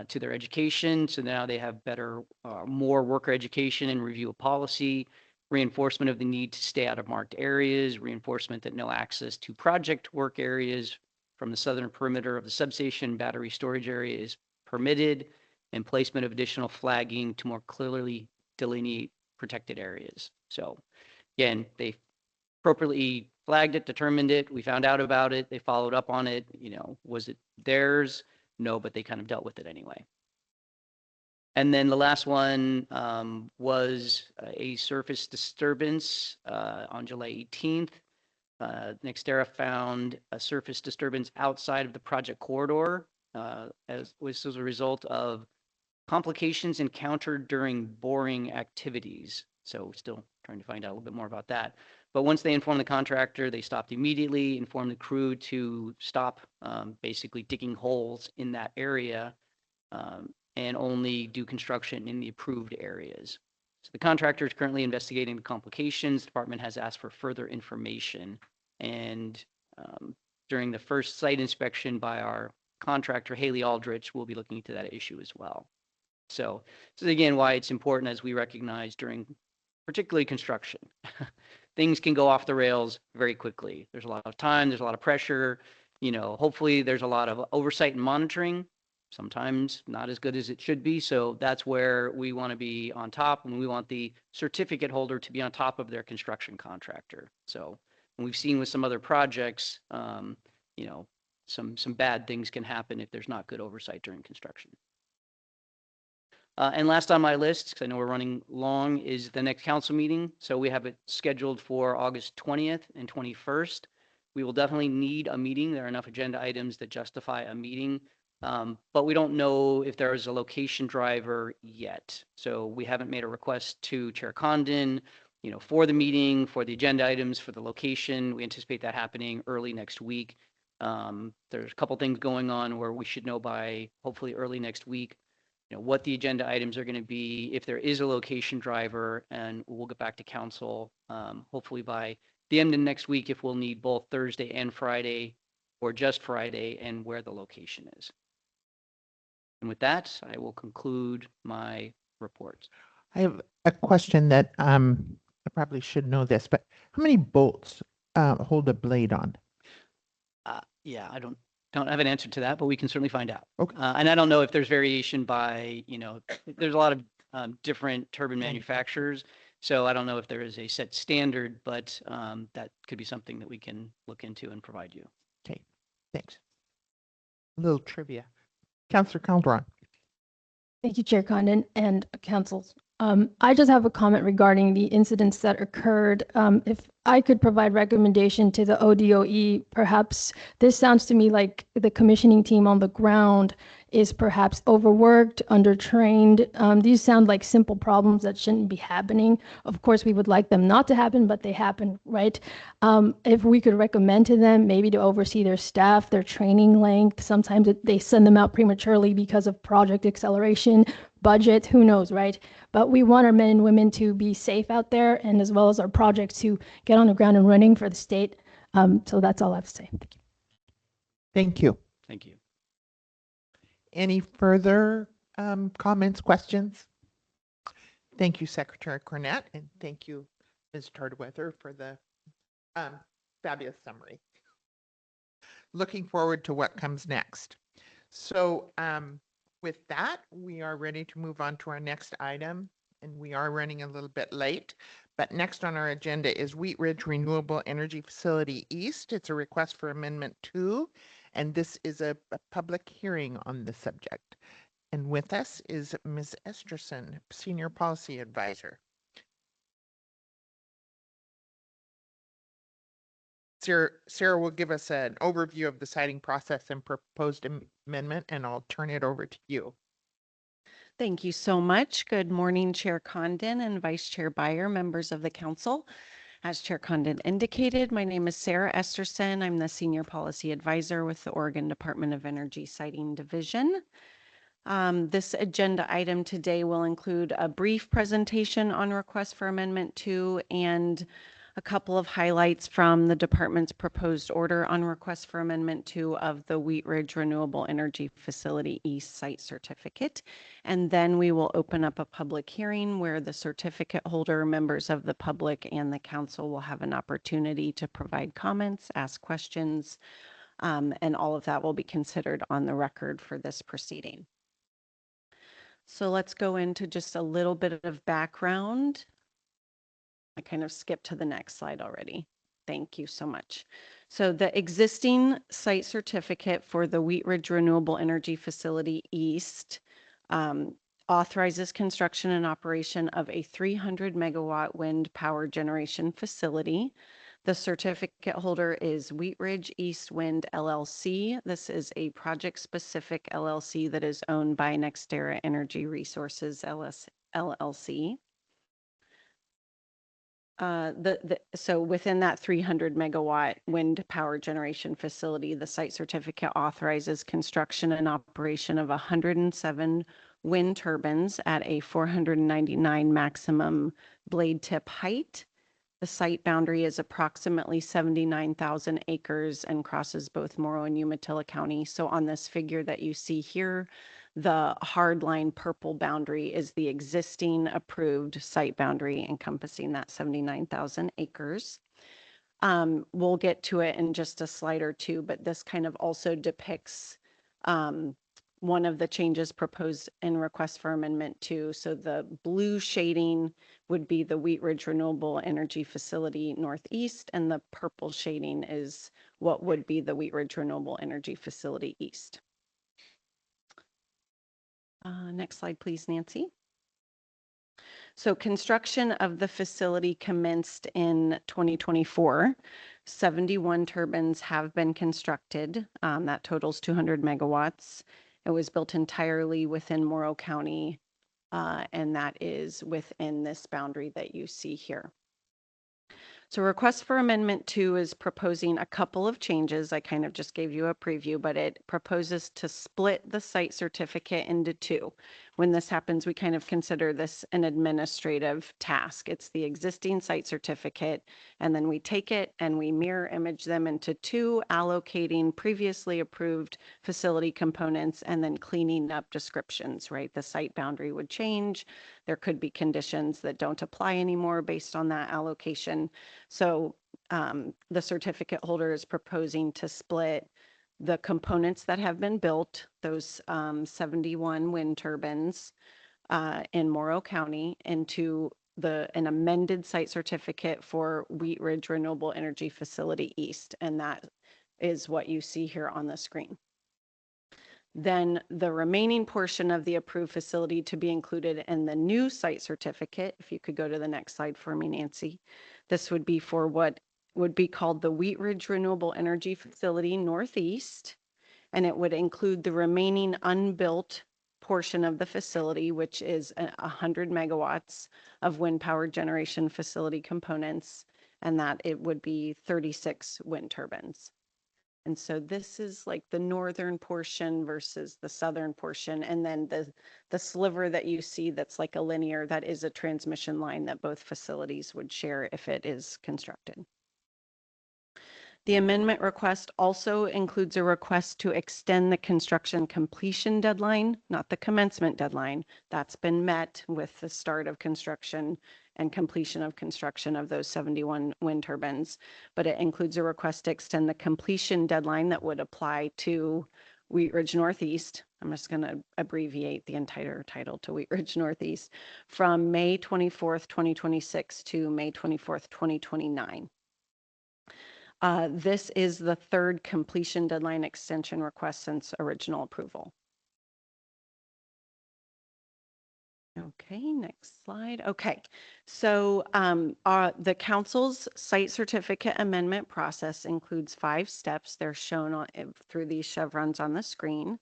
Speaker 2: to their education. So now they have better, more worker education and review of policy, reinforcement of the need to stay out of marked areas, reinforcement that no access to project work areas from the southern perimeter of the substation battery storage area is permitted, and placement of additional flagging to more clearly delineate protected areas. So again, they appropriately flagged it, determined it. We found out about it. They followed up on it. Was it theirs? No, but they kind of dealt with it anyway. And then the last one was a surface disturbance on July 18th. NextEra found a surface disturbance outside of the project corridor as a result of complications encountered during boring activities. So we're still trying to find out a little bit more about that. But once they informed the contractor, they stopped immediately, informed the crew to stop basically digging holes in that area and only do construction in the approved areas. So the contractor is currently investigating the complications. The department has asked for further information. And during the first site inspection by our contractor, Haley Aldrich, we'll be looking into that issue as well. So this is again why it's important, as we recognize during particularly construction. Things can go off the rails very quickly. There's a lot of time, there's a lot of pressure. Hopefully there's a lot of oversight and monitoring. Sometimes not as good as it should be. So that's where we want to be on top, and we want the certificate holder to be on top of their construction contractor. So And we've seen with some other projects, some bad things can happen if there's not good oversight during construction. And last on my list, because I know we're running long, is the next council meeting. So we have it scheduled for August 20th and 21st. We will definitely need a meeting. There are enough agenda items that justify a meeting. But we don't know if there is a location driver yet. So we haven't made a request to Chair Condon, for the meeting, for the agenda items, for the location. We anticipate that happening early next week. There's a couple things going on where we should know by hopefully early next week, what the agenda items are going to be, if there is a location driver, and we'll get back to council hopefully by the end of next week if we'll need both Thursday and Friday or just Friday and where the location is. And with that, I will conclude my report.
Speaker 1: I have a question that I probably should know this, but how many bolts hold a blade on?
Speaker 2: Yeah, I don't have an answer to that, but we can certainly find out.
Speaker 1: Okay.
Speaker 2: And I don't know if there's variation by, there's a lot of different turbine manufacturers. So I don't know if there is a set standard, but that could be something that we can look into and provide you.
Speaker 1: Okay, thanks. A little trivia. Councillor Calderon.
Speaker 4: Thank you, Chair Condon and councils. I just have a comment regarding the incidents that occurred. If I could provide recommendation to the ODOE, perhaps this sounds to me like the commissioning team on the ground is perhaps overworked, undertrained. These sound like simple problems that shouldn't be happening. Of course, we would like them not to happen, but they happen, right? If we could recommend to them maybe to oversee their staff, their training length. Sometimes they send them out prematurely because of project acceleration, budget, who knows, right? But we want our men and women to be safe out there, and as well as our projects to get on the ground and running for the state. So that's all I have to say. Thank you.
Speaker 1: Thank you.
Speaker 2: Thank you.
Speaker 1: Any further comments, questions? Thank you, Secretary Cornett, and thank you, Ms. Tardweather, for the fabulous summary. Looking forward to what comes next. So with that, we are ready to move on to our next item, and we are running a little bit late. But next on our agenda is Wheat Ridge Renewable Energy Facility East. It's a request for Amendment 2, and this is a public hearing on the subject. And with us is Ms. Esterson, Senior Policy Advisor. Sarah will give us an overview of the siting process and proposed amendment, and I'll turn it over to you.
Speaker 8: Thank you so much. Good morning, Chair Condon and Vice Chair Beyer, members of the council. As Chair Condon indicated, my name is Sarah Esterson. I'm the Senior Policy Advisor with the Oregon Department of Energy Siting Division. This agenda item today will include a brief presentation on request for Amendment 2 and a couple of highlights from the department's proposed order on request for Amendment 2 of the Wheat Ridge Renewable Energy Facility East Site Certificate. And then we will open up a public hearing where the certificate holder, members of the public, and the council will have an opportunity to provide comments, ask questions, and all of that will be considered on the record for this proceeding. So let's go into just a little bit of background. I kind of skipped to the next slide already. Thank you so much. So the existing site certificate for the Wheat Ridge Renewable Energy Facility East authorizes construction and operation of a 300 megawatt wind power generation facility. The certificate holder is Wheat Ridge East Wind LLC. This is a project-specific LLC that is owned by NextEra Energy Resources LLC. So within that 300 megawatt wind power generation facility, the site certificate authorizes construction and operation of 107 wind turbines at a 499 maximum blade tip height. The site boundary is approximately 79,000 acres and crosses both Morrow and Umatilla County. So on this figure that you see here, the hard line purple boundary is the existing approved site boundary encompassing that 79,000 acres. We'll get to it in just a slide or two, but this kind of also depicts one of the changes proposed in request for amendment 2. So the blue shading would be the Wheat Ridge Renewable Energy Facility Northeast, and the purple shading is what would be the Wheat Ridge Renewable Energy Facility East. Next slide, please, Nancy. So construction of the facility commenced in 2024. 71 turbines have been constructed. That totals 200 megawatts. It was built entirely within Morrow County, and that is within this boundary that you see here. So request for amendment 2 is proposing a couple of changes. I kind of just gave you a preview, but it proposes to split the site certificate into 2. When this happens, we kind of consider this an administrative task. It's the existing site certificate, and then we take it and we mirror image them into 2, allocating previously approved facility components and then cleaning up descriptions, right? The site boundary would change. There could be conditions that don't apply anymore based on that allocation. So the certificate holder is proposing to split the components that have been built, those 71 wind turbines in Morrow County, into an amended site certificate for Wheat Ridge Renewable Energy Facility East. And that is what you see here on the screen. Then the remaining portion of the approved facility to be included in the new site certificate, if you could go to the next slide for me, Nancy. This would be for what would be called the Wheat Ridge Renewable Energy Facility Northeast, and it would include the remaining unbuilt portion of the facility, which is 100 megawatts of wind power generation facility components, and that it would be 36 wind turbines. And so this is like the northern portion versus the southern portion. And then the sliver that you see that's like a linear, that is a transmission line that both facilities would share if it is constructed. The amendment request also includes a request to extend the construction completion deadline, not the commencement deadline. That's been met with the start of construction and completion of construction of those 71 wind turbines. But it includes a request to extend the completion deadline that would apply to Wheat Ridge Northeast. I'm just going to abbreviate the entire title to Wheat Ridge Northeast, from May 24th, 2026 to May 24th, 2029. This is the third completion deadline extension request since original approval. Okay, next slide. Okay, so the council's site certificate amendment process includes 5 steps. They're shown through these chevrons on the screen.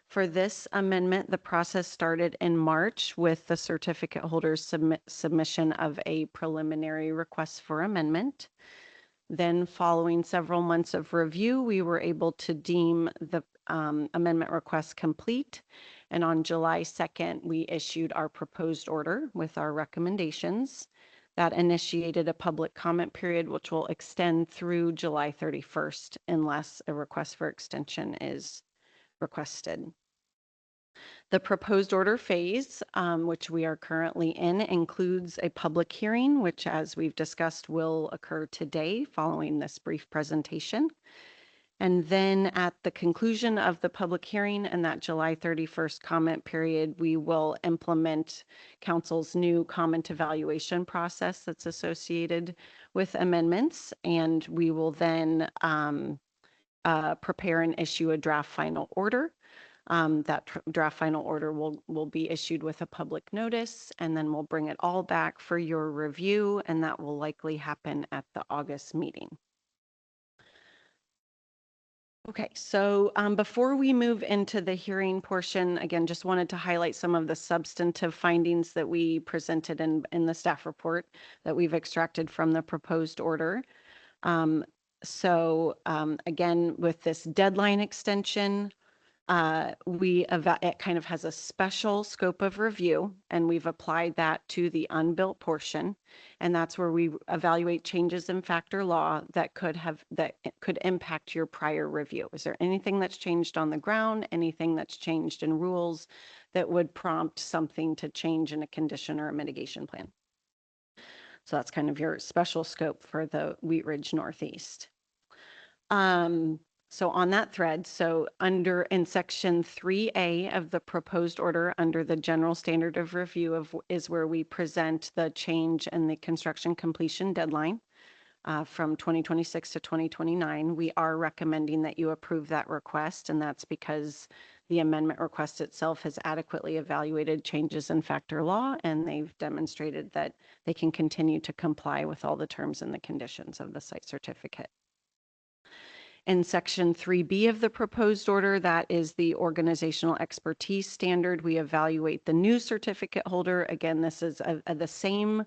Speaker 8: For this amendment, the process started in March with the certificate holder's submission of a preliminary request for amendment. Then, following several months of review, we were able to deem the amendment request complete. And on July 2nd, we issued our proposed order with our recommendations. That initiated a public comment period, which will extend through July 31st unless a request for extension is requested. The proposed order phase, which we are currently in, includes a public hearing, which, as we've discussed, will occur today following this brief presentation. And then at the conclusion of the public hearing and that July 31st comment period, we will implement council's new comment evaluation process that's associated with amendments. And we will then prepare and issue a draft final order. That draft final order will be issued with a public notice, and then we'll bring it all back for your review, and that will likely happen at the August meeting. Okay, so before we move into the hearing portion, again, just wanted to highlight some of the substantive findings that we presented in the staff report that we've extracted from the proposed order. Again, with this deadline extension, it kind of has a special scope of review, and we've applied that to the unbuilt portion, and that's where we evaluate changes in factor law that could impact your prior review. Is there anything that's changed on the ground, anything that's changed in rules that would prompt something to change in a condition or a mitigation plan? So that's kind of your special scope for the Wheat Ridge Northeast. So on that thread, so under in section 3A of the proposed order under the general standard of review is where we present the change in the construction completion deadline from 2026 to 2029. We are recommending that you approve that request, and that's because the amendment request itself has adequately evaluated changes in factor law, and they've demonstrated that they can continue to comply with all the terms and the conditions of the site certificate. In section 3B of the proposed order, that is the organizational expertise standard. We evaluate the new certificate holder. Again, this is the same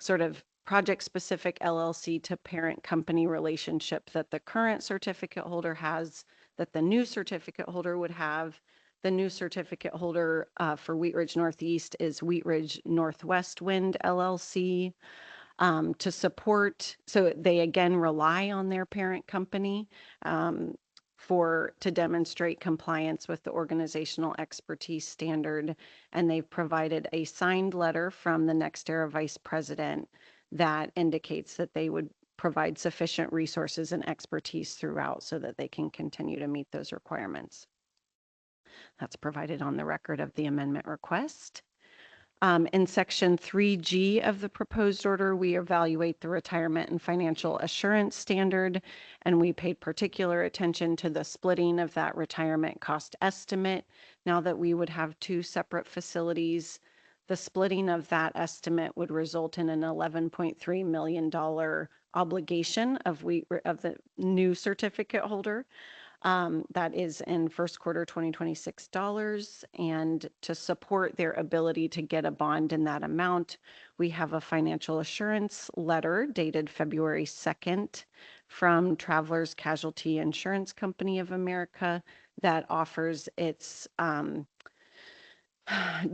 Speaker 8: sort of project-specific LLC to parent company relationship that the current certificate holder has, that the new certificate holder would have. The new certificate holder for Wheat Ridge Northeast is Wheat Ridge Northwest Wind LLC. To support, so they again rely on their parent company to demonstrate compliance with the organizational expertise standard. And they've provided a signed letter from the NextEra vice president that indicates that they would provide sufficient resources and expertise throughout so that they can continue to meet those requirements. That's provided on the record of the amendment request. In section 3G of the proposed order, we evaluate the retirement and financial assurance standard, and we paid particular attention to the splitting of that retirement cost estimate. Now that we would have two separate facilities, the splitting of that estimate would result in an $11.3 million obligation of the new certificate holder. That is in first quarter 2026 dollars. And to support their ability to get a bond in that amount, we have a financial assurance letter dated February 2nd from Travelers Casualty Insurance Company of America that offers its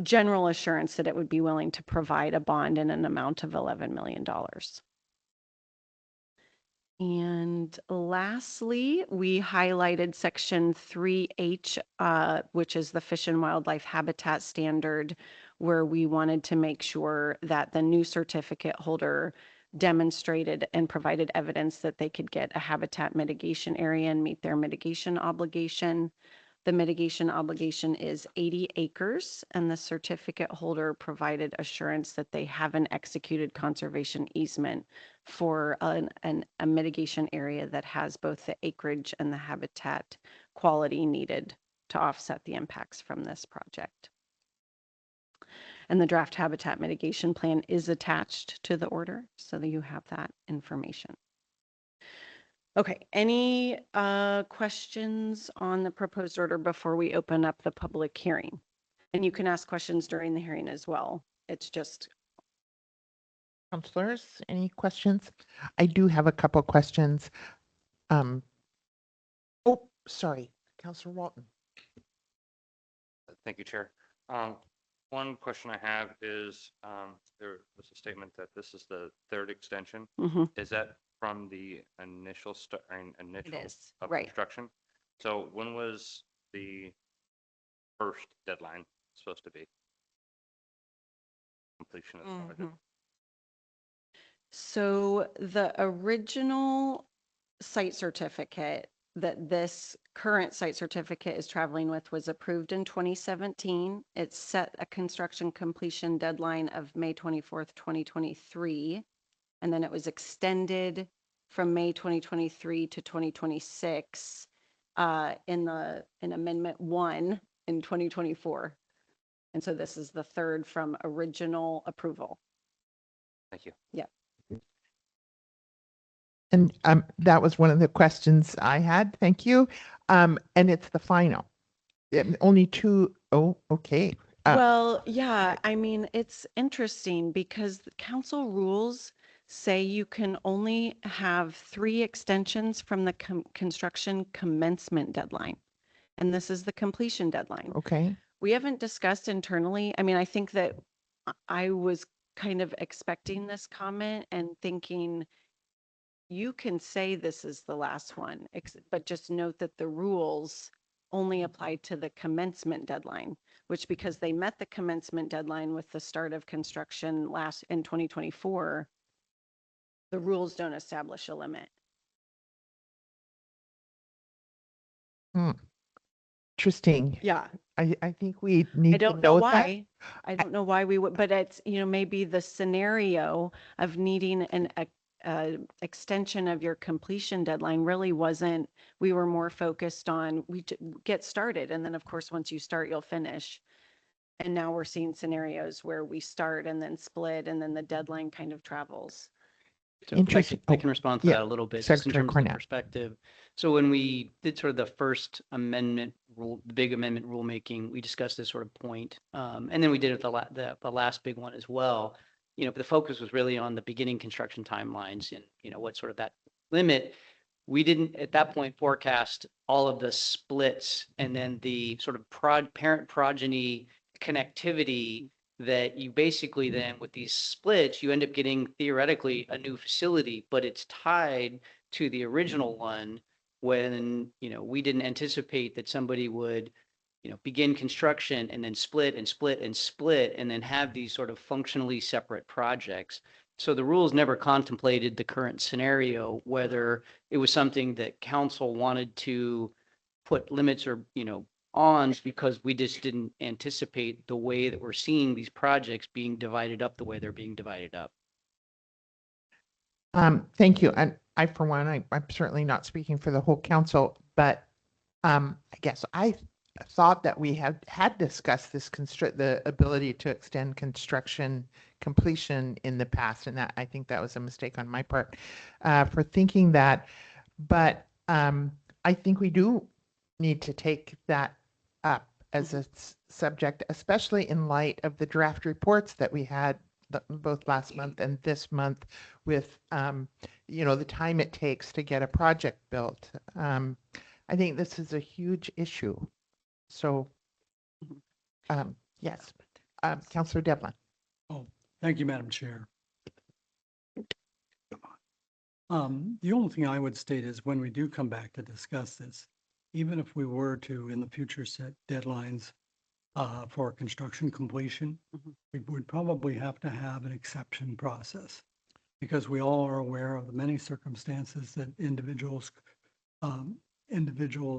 Speaker 8: general assurance that it would be willing to provide a bond in an amount of $11 million. And lastly, we highlighted section 3H, which is the Fish and Wildlife Habitat Standard, where we wanted to make sure that the new certificate holder demonstrated and provided evidence that they could get a habitat mitigation area and meet their mitigation obligation. The mitigation obligation is 80 acres, and the certificate holder provided assurance that they have an executed conservation easement for a mitigation area that has both the acreage and the habitat quality needed to offset the impacts from this project. And the draft habitat mitigation plan is attached to the order so that you have that information. Okay, any questions on the proposed order before we open up the public hearing? And you can ask questions during the hearing as well. It's just.
Speaker 1: Councilors, any questions? I do have a couple questions. Oh, sorry, Councilor Walton.
Speaker 9: Thank you, Chair. One question I have is there was a statement that this is the third extension. Is that from the initial
Speaker 8: Right.
Speaker 9: construction? So when was the first deadline supposed to be? Completion of the project.
Speaker 8: So the original site certificate that this current site certificate is traveling with was approved in 2017. It set a construction completion deadline of May 24th, 2023. And then it was extended from May 2023 to 2026 in Amendment 1 in 2024. And so this is the third from original approval.
Speaker 9: Thank you.
Speaker 8: Yeah.
Speaker 1: And that was one of the questions I had. Thank you. And it's the final. Only two. Oh, okay.
Speaker 8: Well, yeah, I mean, it's interesting because the council rules say you can only have 3 extensions from the construction commencement deadline. And this is the completion deadline.
Speaker 1: Okay.
Speaker 8: We haven't discussed internally. I mean, I think that I was kind of expecting this comment and thinking you can say this is the last one, but just note that the rules only apply to the commencement deadline, which because they met the commencement deadline with the start of construction in 2024, the rules don't establish a limit.
Speaker 1: Hmm, Interesting.
Speaker 8: Yeah.
Speaker 1: I think we
Speaker 8: I
Speaker 1: need to
Speaker 8: don't know
Speaker 1: note that.
Speaker 8: why. I don't know why we would, but it's, maybe the scenario of needing extension of your completion deadline really wasn't, we were more focused on, get started. And then of course, once you start, you'll finish. And now we're seeing scenarios where we start and then split and then the deadline kind of travels.
Speaker 2: So if I
Speaker 1: Interesting.
Speaker 2: can, I
Speaker 1: Oh,
Speaker 2: can respond to
Speaker 1: yeah,
Speaker 2: that a little bit, just in
Speaker 1: Secretary
Speaker 2: terms of the
Speaker 1: Cornett.
Speaker 2: perspective. So when we did sort of the first amendment rule, the big amendment rulemaking, we discussed this sort of point. And then we did it the last big one as well. The focus was really on the beginning construction timelines and, what sort of that limit. We didn't at that point forecast all of the splits and then the sort of parent progeny connectivity that you basically then with these splits, you end up getting theoretically a new facility, but it's tied to the original one when, we didn't anticipate that somebody would, begin construction and then split and split and split and then have these sort of functionally separate projects. So the rules never contemplated the current scenario, whether it was something that council wanted to put limits or, on because we just didn't anticipate the way that we're seeing these projects being divided up the way they're being divided up.
Speaker 1: Thank you. And I, for one, I'm certainly not speaking for the whole council, but I guess I thought that we had discussed the ability to extend construction completion in the past, and that I think that was a mistake on my part for thinking that. But I think we do need to take that up as a subject, especially in light of the draft reports that we had both last month and this month with, the time it takes to get a project built. I think this is a huge issue. So, yes, Councillor Devlin.
Speaker 6: Oh, thank you, Madam Chair. The only thing I would state is when we do come back to discuss this, even if we were to in the future set deadlines for construction completion, we would probably have to have an exception process because we all are aware of the many circumstances that individuals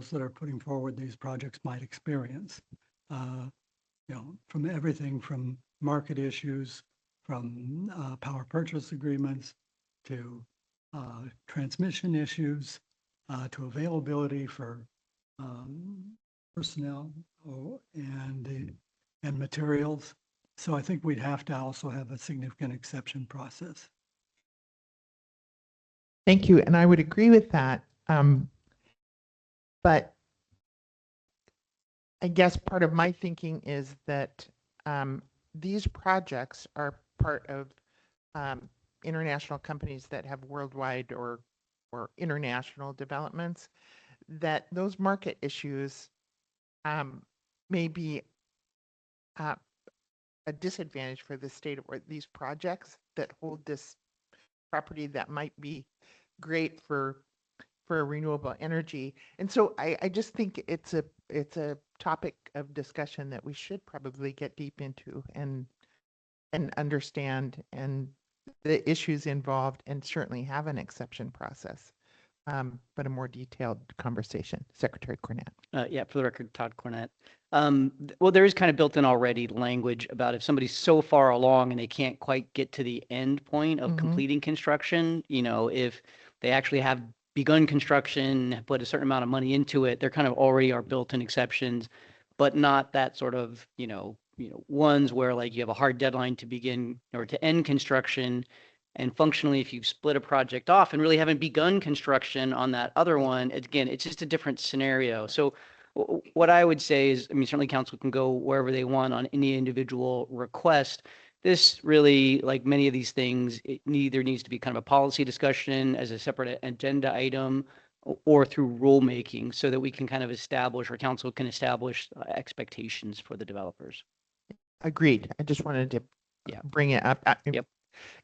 Speaker 6: that are putting forward these projects might experience. From everything from market issues, from power purchase agreements to transmission issues, to availability for personnel and materials. So I think we'd have to also have a significant exception process.
Speaker 1: Thank you. And I would agree with that. But I guess part of my thinking is that these projects are part of international companies that have worldwide or international developments, that those market issues may be a disadvantage for the state or these projects that hold this property that might be great for renewable energy. And so I just think it's a topic of discussion that we should probably get deep into and understand and the issues involved and certainly have an exception process. But a more detailed conversation. Secretary Cornett.
Speaker 2: Yeah, for the record, Todd Cornett. Well, there is kind of built in already language about if somebody's so far along and they can't quite get to the end point of completing construction, if they actually have begun construction, put a certain amount of money into it, there kind of already are built-in exceptions, but not that sort of, ones where like you have a hard deadline to begin or to end construction. And functionally, if you split a project off and really haven't begun construction on that other one, again, it's just a different scenario. So what I would say is, certainly council can go wherever they want on any individual request. This really, like many of these things, it either needs to be kind of a policy discussion as a separate agenda item or through rulemaking so that we can kind of establish, or council can establish expectations for the developers.
Speaker 1: Agreed. I just wanted to bring it up.
Speaker 2: Yep.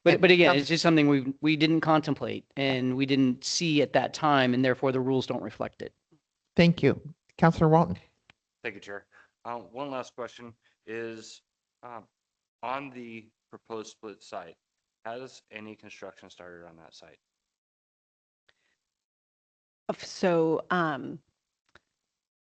Speaker 2: But again, it's just something we didn't contemplate and we didn't see at that time, and therefore the rules don't reflect it.
Speaker 1: Thank you. Councillor Walton.
Speaker 9: Thank you, Chair. One last question is, on the proposed split site, has any construction started on that site?
Speaker 8: So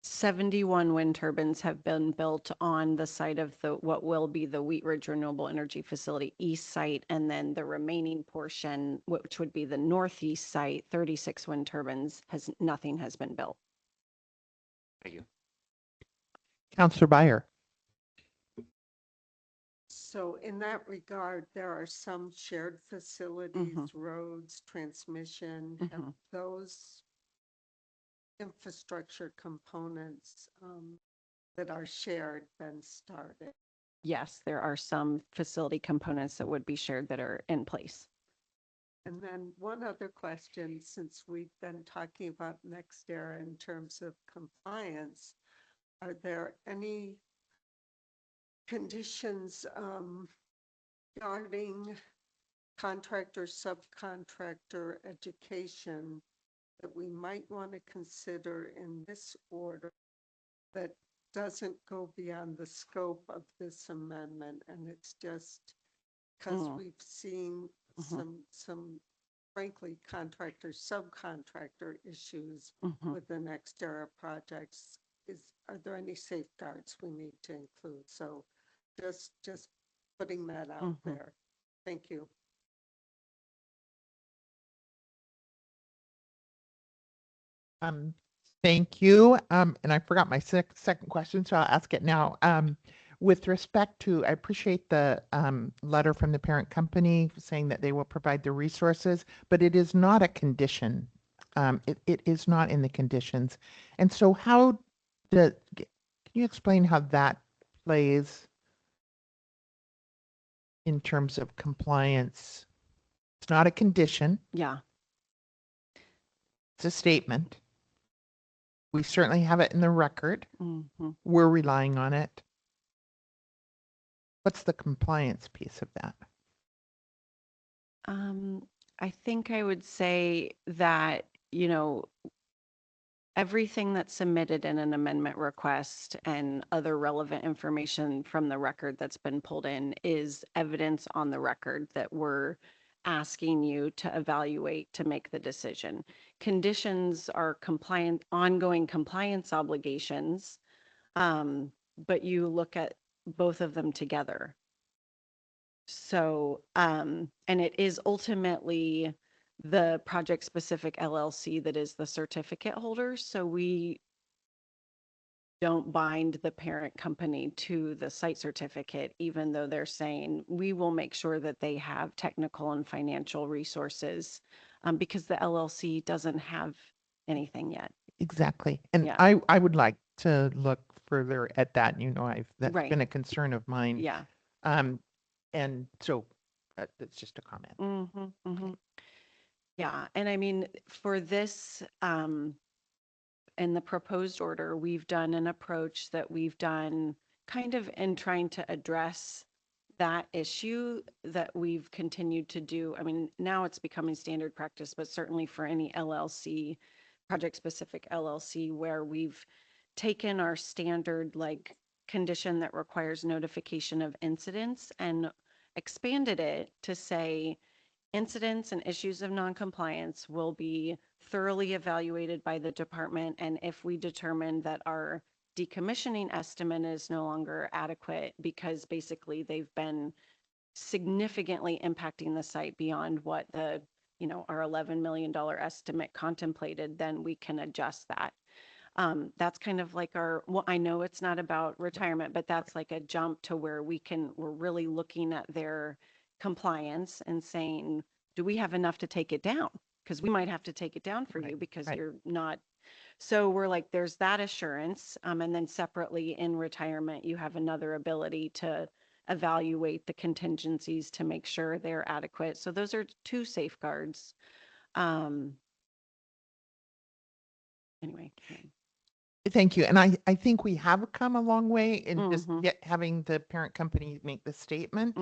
Speaker 8: 71 wind turbines have been built on the site of the, what will be the Wheat Ridge Renewable Energy Facility east site, and then the remaining portion, which would be the northeast site, 36 wind turbines, nothing has been built.
Speaker 9: Thank you.
Speaker 1: Counselor Byer.
Speaker 5: So in that regard, there are some shared facilities, roads, transmission, have
Speaker 8: Mhm.
Speaker 5: those infrastructure components that are shared been started?
Speaker 8: Yes, there are some facility components that would be shared that are in place.
Speaker 5: And then one other question, since we've been talking about NextEra in terms of compliance, are there any conditions regarding contractor, subcontractor education that we might want to consider in this order that doesn't go beyond the scope of this amendment? And it's just because we've seen some frankly contractor, subcontractor issues with the NextEra projects. Are there any safeguards we need to include? So just putting that out there. Thank you.
Speaker 1: Thank you. And I forgot my second question, so I'll ask it now. With respect to, I appreciate the letter from the parent company saying that they will provide the resources, but it is not a condition. It is not in the conditions. And so can you explain how that plays in terms of compliance? It's not a condition,
Speaker 8: Yeah.
Speaker 1: it's a statement. We certainly have it in the record. We're relying on it. What's the compliance piece of that?
Speaker 8: I think I would say that, you know, everything that's submitted in an amendment request and other relevant information from the record that's been pulled in is evidence on the record that we're asking you to evaluate to make the decision. Conditions are ongoing compliance obligations, but you look at both of them together. So, and it is ultimately the project specific LLC that is the certificate holder. So we don't bind the parent company to the site certificate, even though they're saying we will make sure that they have technical and financial resources, because the LLC doesn't have anything yet.
Speaker 1: Exactly. And
Speaker 8: Yeah.
Speaker 1: I would like to look further at that. You know, that's
Speaker 8: Right.
Speaker 1: been a concern of mine.
Speaker 8: Yeah.
Speaker 1: And so that's just a comment.
Speaker 8: Yeah. And I mean, for this, in the proposed order, we've done an approach that we've done kind of in trying to address that issue that we've continued to do. I mean, now it's becoming standard practice, but certainly for any LLC, project specific LLC, where we've taken our standard like condition that requires notification of incidents and expanded it to say incidents and issues of noncompliance will be thoroughly evaluated by the department. And if we determine that our decommissioning estimate is no longer adequate because basically they've been significantly impacting the site beyond what the, you know, our $11 million estimate contemplated, then we can adjust that. That's kind of like well, I know it's not about retirement, but that's like a jump to where we're really looking at their compliance and saying, do we have enough to take it down? Because we might have to take it down for you because you're not. So we're like, there's that assurance. And then separately in retirement, you have another ability to evaluate the contingencies to make sure they're adequate. So those are two safeguards. Anyway.
Speaker 1: Thank you. And I think we have come a long way in just having the parent company make the statement.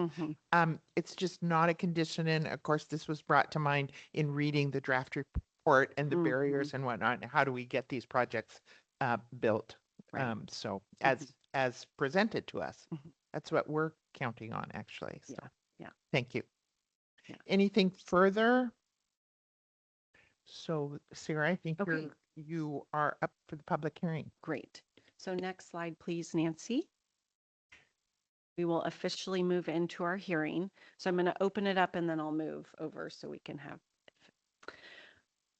Speaker 1: It's just not a condition. And of course, this was brought to mind in reading the draft report and the barriers and whatnot. And how do we get these projects built?
Speaker 8: Right.
Speaker 1: So as presented to us, that's what we're counting on, actually. So
Speaker 8: yeah.
Speaker 1: Thank you.
Speaker 8: Yeah.
Speaker 1: Anything further? So Sarah, I think
Speaker 7: Okay.
Speaker 1: you're you are up for the public hearing.
Speaker 8: Great. So next slide, please, Nancy. We will officially move into our hearing. So I'm going to open it up and then I'll move over so we can have.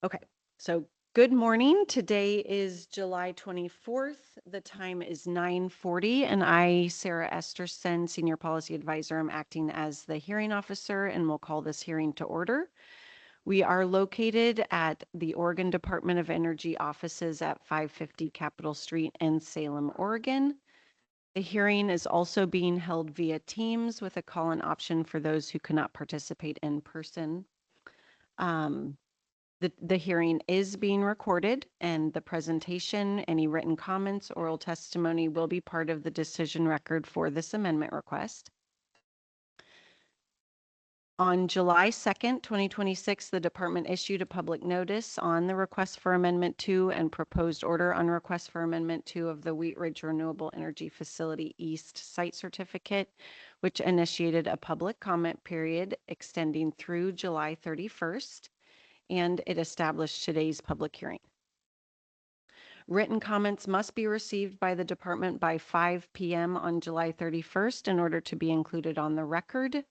Speaker 8: Okay, so good morning. Today is July 24th. The time is 9:40 and I, Sarah Esterson, Senior Policy Advisor, am acting as the hearing officer and we'll call this hearing to order. We are located at the Oregon Department of Energy offices at 550 Capitol Street in Salem, Oregon. The hearing is also being held via Teams with a call-in option for those who cannot participate in person. The hearing is being recorded and the presentation, any written comments, oral testimony will be part of the decision record for this amendment request. On July 2nd, 2026, the department issued a public notice on the request for Amendment 2 and proposed order on request for Amendment 2 of the Wheat Ridge Renewable Energy Facility East Site Certificate, which initiated a public comment period extending through July 31st, and it established today's public hearing. Written comments must be received by the department by 5 p.m. on July 31st in order to be included on the record.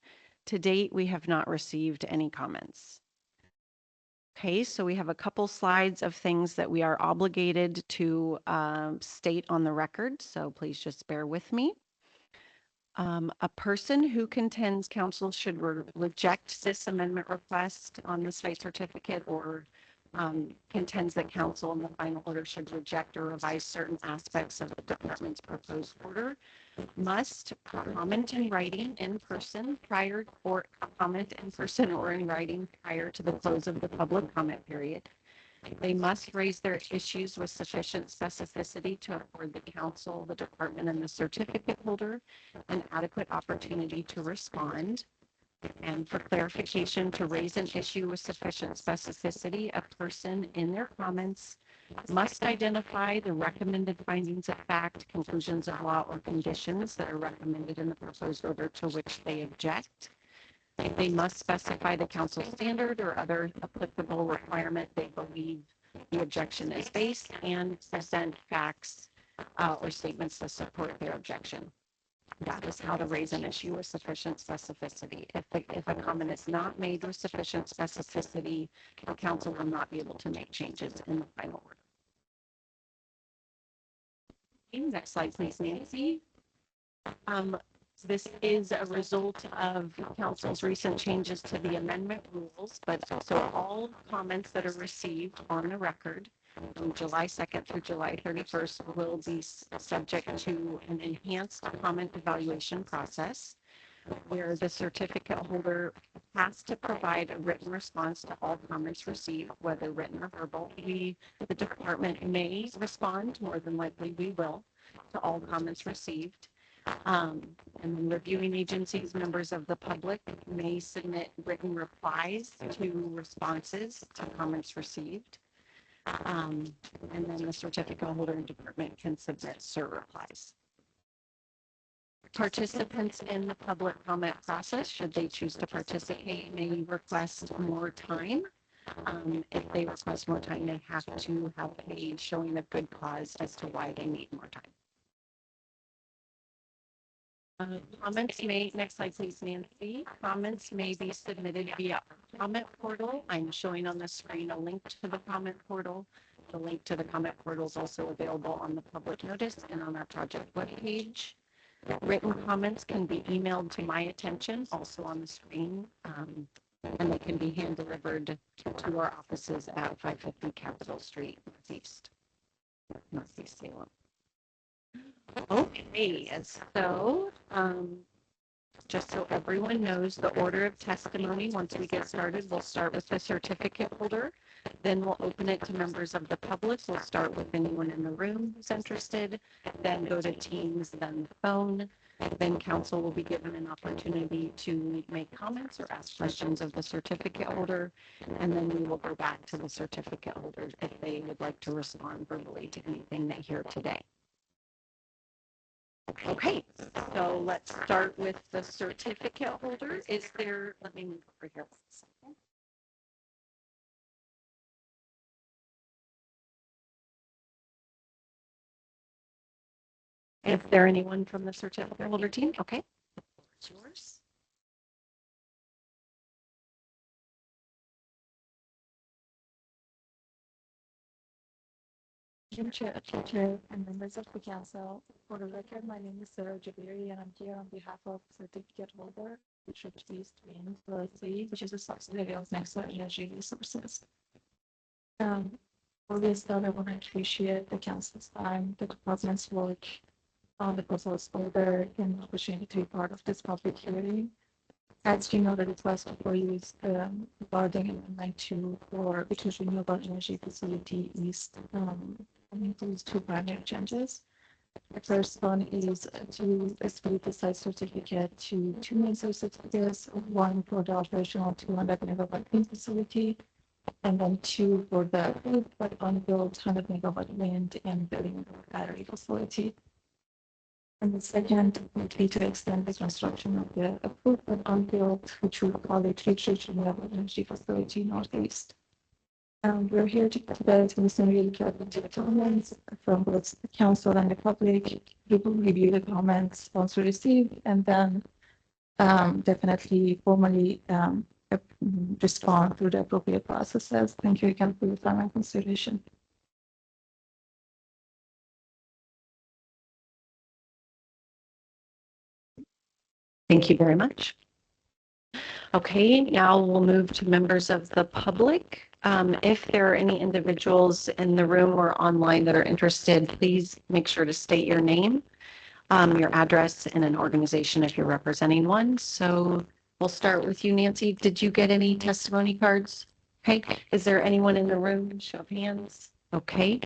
Speaker 8: To date, we have not received any comments. Okay, so we have a couple slides of things that we are obligated to state on the record, so please just bear with me. A person who contends council should reject this amendment request on the site certificate or contends that council in the final order should reject or revise certain aspects of the department's proposed order must comment in writing in person prior or comment in person or in writing prior to the close of the public comment period. They must raise their issues with sufficient specificity to afford the council, the department, and the certificate holder an adequate opportunity to respond. And for clarification, to raise an issue with sufficient specificity, a person in their comments must identify the recommended findings of fact, conclusions of law, or conditions that are recommended in the proposed order to which they object. They must specify the council standard or other applicable requirement they believe the objection is based and present facts or statements to support their objection. That is how to raise an issue with sufficient specificity. If a comment is not made with sufficient specificity, the council will not be able to make changes in the final order. Next slide, please, Nancy. This is a result of council's recent changes to the amendment rules, but so all comments that are received on the record from July 2nd through July 31st will be subject to an enhanced comment evaluation process where the certificate holder has to provide a written response to all comments received, whether written or verbal. The department may respond, more than likely we will, to all comments received. And then reviewing agencies, members of the public may submit written replies to responses to comments received. And then the certificate holder and department can submit SIR replies. Participants in the public comment process, should they choose to participate, may request more time. If they request more time, they have to have a showing of good cause as to why they need more time. Comments may, next slide please, Nancy. Comments may be submitted via comment portal. I'm showing on the screen a link to the comment portal. The link to the comment portal is also available on the public notice and on our project webpage. Written comments can be emailed to my attention, also on the screen, and they can be hand delivered to our offices at 550 Capitol Street, Northeast Salem. Okay, so just so everyone knows, the order of testimony, once we get started, we'll start with the certificate holder. Then we'll open it to members of the public. We'll start with anyone in the room who's interested, then go to Teams, then the phone. Then council will be given an opportunity to make comments or ask questions of the certificate holder. And then we will go back to the certificate holder if they would like to respond verbally to anything they hear today. Okay, so let's start with the certificate holder. Is there, let me move over here one second. Is there anyone from the certificate holder team? Okay. It's yours.
Speaker 10: Chair, and members of the council. For the record, my name is Sarah Jabiri, and I'm here on behalf of certificate holder, which is East Wind LLC, which is a subsidiary of Nexo Energy Resources. For this start, I want to appreciate the council's time, the department's work on the proposed order, and the opportunity to be part of this public hearing. As you know, the request before you is regarding amendment 2 for British Renewable Energy Facility East. Includes 2 primary changes. The first one is to split the site certificate to 2 main certificates, one for the operational 200 megawatt wind facility, and then 2 for the approved but unbuilt 100 megawatt wind and building battery facility. And the second would be to extend the construction of the approved but unbuilt, which we call it British Renewable Energy Facility Northeast. We're here today to listen really carefully to the comments from both the council and the public. We will review the comments once we receive, and then definitely formally respond through the appropriate processes. Thank you again for your time and consideration.
Speaker 8: Thank you very much. Okay, now we'll move to members of the public. If there are any individuals in the room or online that are interested, please make sure to state your name, your address, and an organization if you're representing one. So we'll start with you, Nancy. Did you get any testimony cards? Okay, is there anyone in the room? Show of hands. Okay,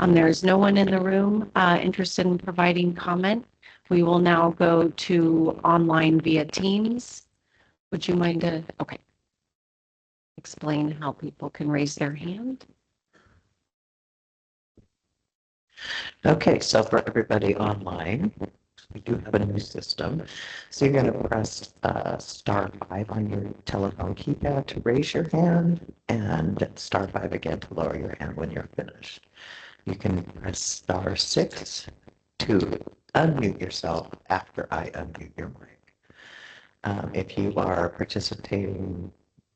Speaker 8: there is no one in the room interested in providing comment. We will now go to online via Teams. Would you mind to, okay, explain how people can raise their hand?
Speaker 11: Okay, so for everybody online, we do have a new system. So you're going to press *5 on your telephone keypad to raise your hand and *5 again to lower your hand when you're finished. You can press *6 to unmute yourself after I unmute your mic. If you are participating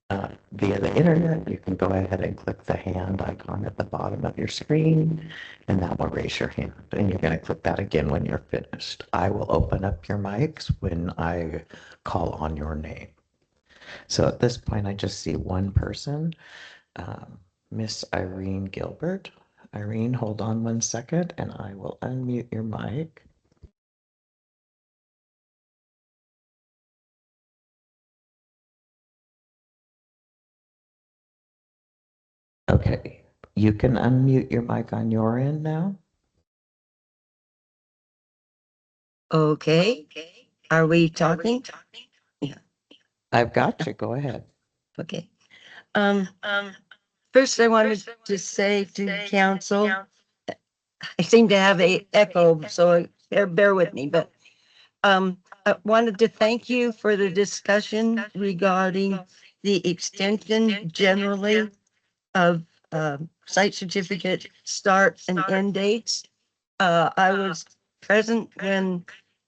Speaker 11: via the internet, you can go ahead and click the hand icon at the bottom of your screen, and that will raise your hand. And you're going to click that again when you're finished. I will open up your mics when I call on your name. So at this point, I just see one person, Miss Irene Gilbert. Irene, hold on 1 second, and I will unmute your mic. Okay, you can unmute your mic on your end now.
Speaker 12: Okay. Are we talking? Yeah.
Speaker 11: I've got you. Go ahead.
Speaker 12: Okay. First I wanted to say to council, I seem to have a echo, so bear with me, but I wanted to thank you for the discussion regarding the extension generally of site certificate start and end dates. I was present when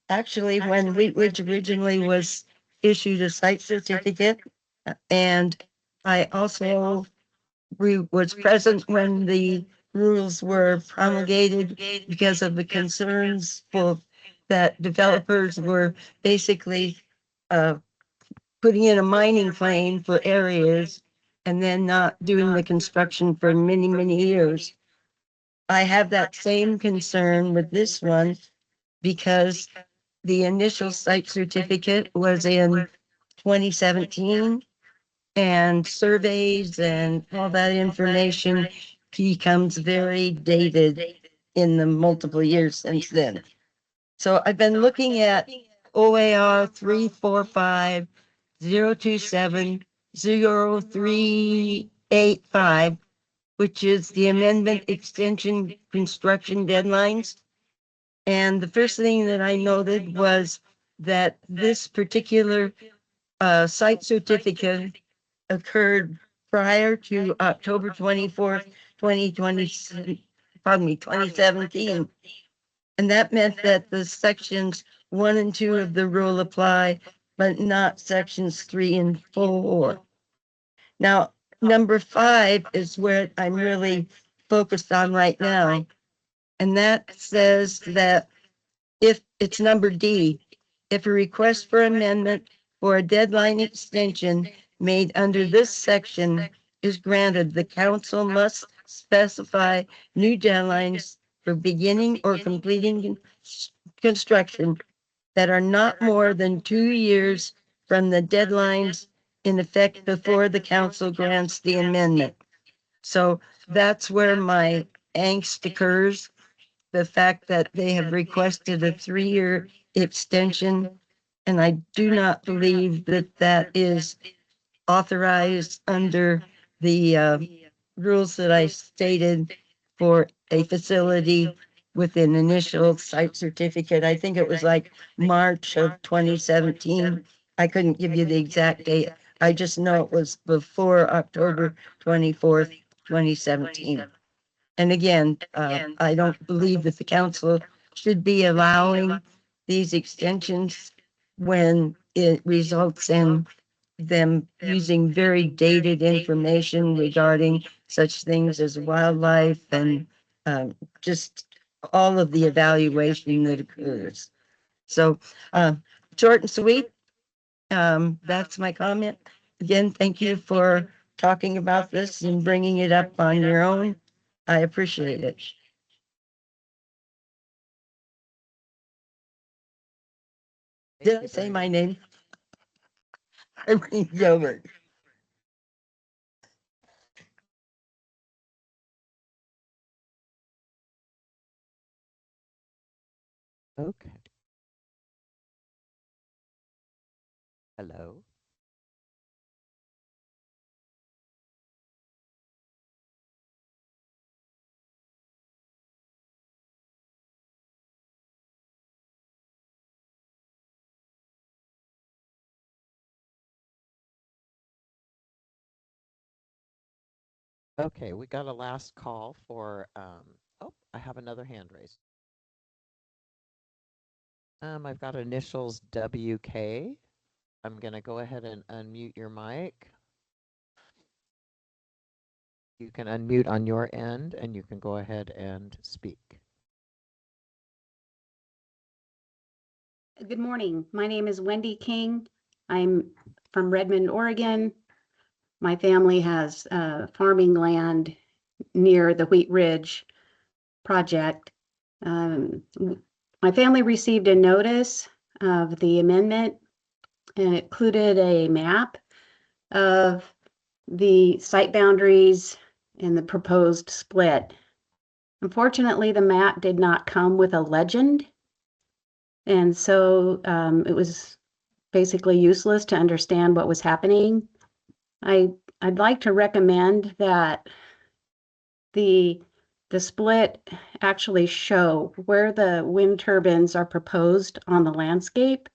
Speaker 12: Wheat Ridge originally was issued a site certificate, and I also was present when the rules were promulgated because of the concerns that developers were basically putting in a mining claim for areas and then not doing the construction for many, many years. I have that same concern with this one because the initial site certificate was in 2017, and surveys and all that information becomes very dated in the multiple years since then. So I've been looking at OAR 345-027-0385, which is the amendment extension construction deadlines. And the first thing that I noted was that this particular site certificate occurred prior to October 24th, 2017. And that meant that the sections 1 and 2 of the rule apply, but not sections 3 and 4. Now, number 5 is where I'm really focused on right now. And that says that if it's number D, if a request for amendment or a deadline extension made under this section is granted, the council must specify new deadlines for beginning or completing construction that are not more than 2 years from the deadlines in effect before the council grants the amendment. So that's where my angst occurs. The fact that they have requested a 3-year extension, and I do not believe that that is authorized under the rules that I stated for a facility with an initial site certificate. I think it was like March of 2017. I couldn't give you the exact date. I just know it was before October 24th, 2017. And again, I don't believe that the council should be allowing these extensions when it results in them using very dated information regarding such things as wildlife and just all of the evaluation that occurs. So short and sweet, that's my comment. Again, thank you for talking about this and bringing it up on your own. I appreciate it. Did I say my name? Irene Gilbert.
Speaker 11: Okay. Hello. Okay, we got a last call for, oh, I have another hand raised. I've got initials WK. I'm going to go ahead and unmute your mic. You can unmute on your end and you can go ahead and speak.
Speaker 13: Good morning. My name is Wendy King. I'm from Redmond, Oregon. My family has farming land near the Wheat Ridge project. My family received a notice of the amendment, and it included a map of the site boundaries and the proposed split. Unfortunately, the map did not come with a legend, and so it was basically useless to understand what was happening. I'd like to recommend that the split actually show where the wind turbines are proposed on the landscape,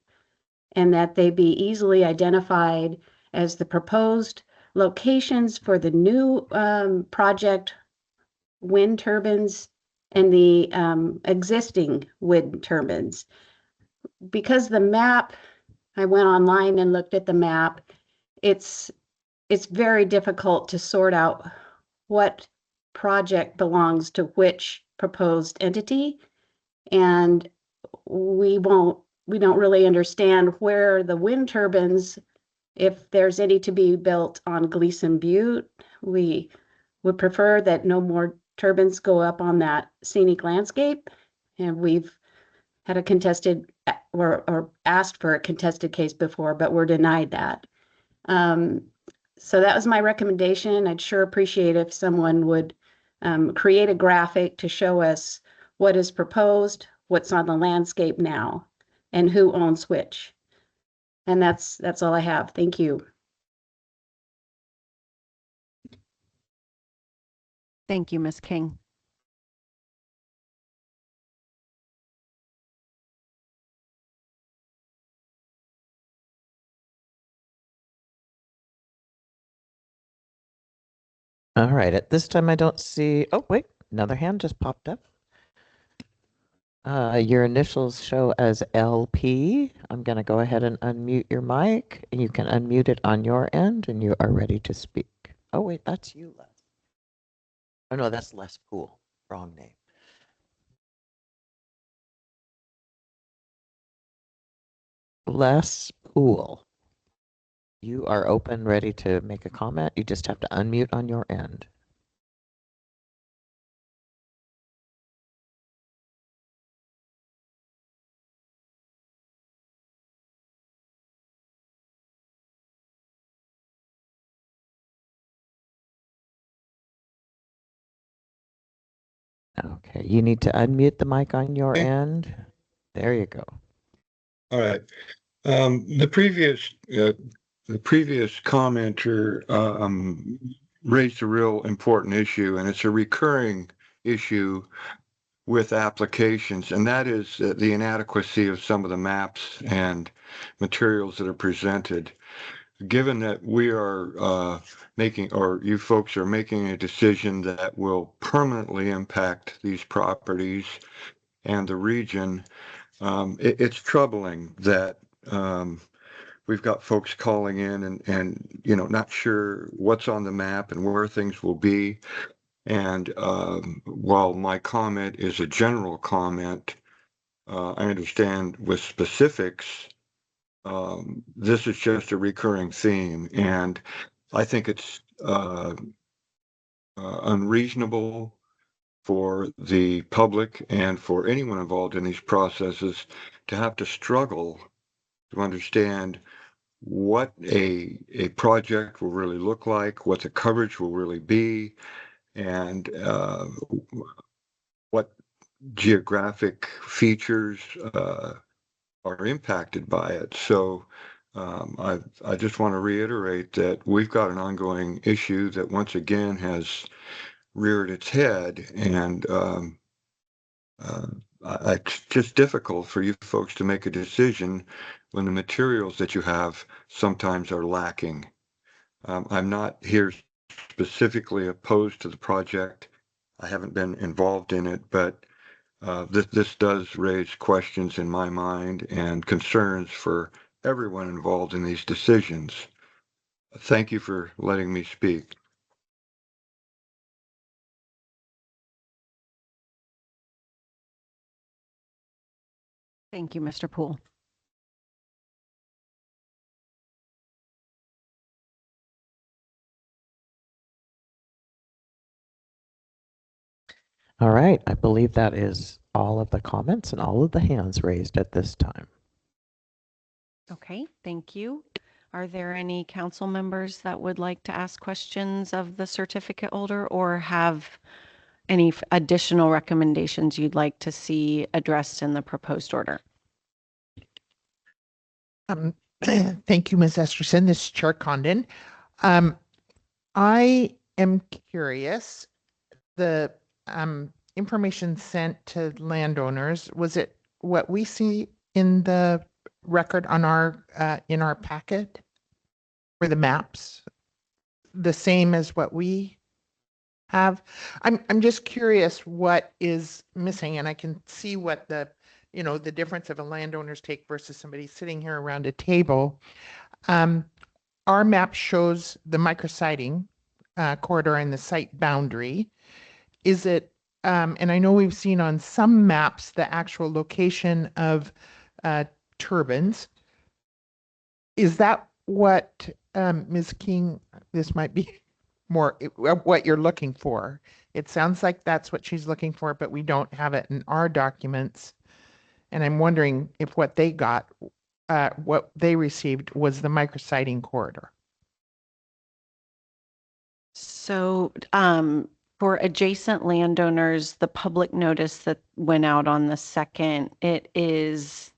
Speaker 13: and that they be easily identified as the proposed locations for the new project wind turbines and the existing wind turbines. Because the map, I went online and looked at the map, it's very difficult to sort out what project belongs to which proposed entity. And we don't really understand where the wind turbines, if there's any to be built on Gleason Butte. We would prefer that no more turbines go up on that scenic landscape. And we've had a contested or asked for a contested case before, but we're denied that. So that was my recommendation. I'd sure appreciate if someone would create a graphic to show us what is proposed, what's on the landscape now, and who owns which. And that's all I have. Thank you.
Speaker 8: Thank you, Ms. King.
Speaker 11: All right, at this time I don't see, oh wait, another hand just popped up. Your initials show as LP. I'm going to go ahead and unmute your mic. You can unmute it on your end and you are ready to speak. Oh, wait, that's you, Les. Oh, no, that's Les Poole. Wrong name. Les Poole. You are open, ready to make a comment. You just have to unmute on your end. Okay, you need to unmute the mic on your end. There you go.
Speaker 14: All right. The previous commenter raised a real important issue, and it's a recurring issue with applications, and that is the inadequacy of some of the maps and materials that are presented. Given that we are making, or you folks are making a decision that will permanently impact these properties and the region, it's troubling that we've got folks calling in and you know, not sure what's on the map and where things will be. And while my comment is a general comment, I understand with specifics, this is just a recurring theme. And I think it's unreasonable for the public and for anyone involved in these processes to have to struggle to understand what a project will really look like, what the coverage will really be, and what geographic features are impacted by it. So I just want to reiterate that we've got an ongoing issue that once again has reared its head, and it's just difficult for you folks to make a decision when the materials that you have sometimes are lacking. I'm not here specifically opposed to the project. I haven't been involved in it, but this does raise questions in my mind and concerns for everyone involved in these decisions. Thank you for letting me speak.
Speaker 8: Thank you, Mr. Poole.
Speaker 11: All right, I believe that is all of the comments and all of the hands raised at this time.
Speaker 8: Okay, thank you. Are there any council members that would like to ask questions of the certificate holder or have any additional recommendations you'd like to see addressed in the proposed order?
Speaker 1: Thank you, Ms. Esterson. This is Chair Condon. I am curious, the information sent to landowners, was it what we see in the record on our in our packet for the maps, the same as what we have? I'm just curious what is missing, and I can see what the, you know, the difference of a landowner's take versus somebody sitting here around a table. Our map shows the micrositing corridor and the site boundary. Is it, and I know we've seen on some maps the actual location of turbines. Is that what, Ms. King, this might be more what you're looking for? It sounds like that's what she's looking for, but we don't have it in our documents. And I'm wondering if what they got, what they received was the micrositing corridor.
Speaker 8: So for adjacent landowners, the public notice that went out on the 2nd, it is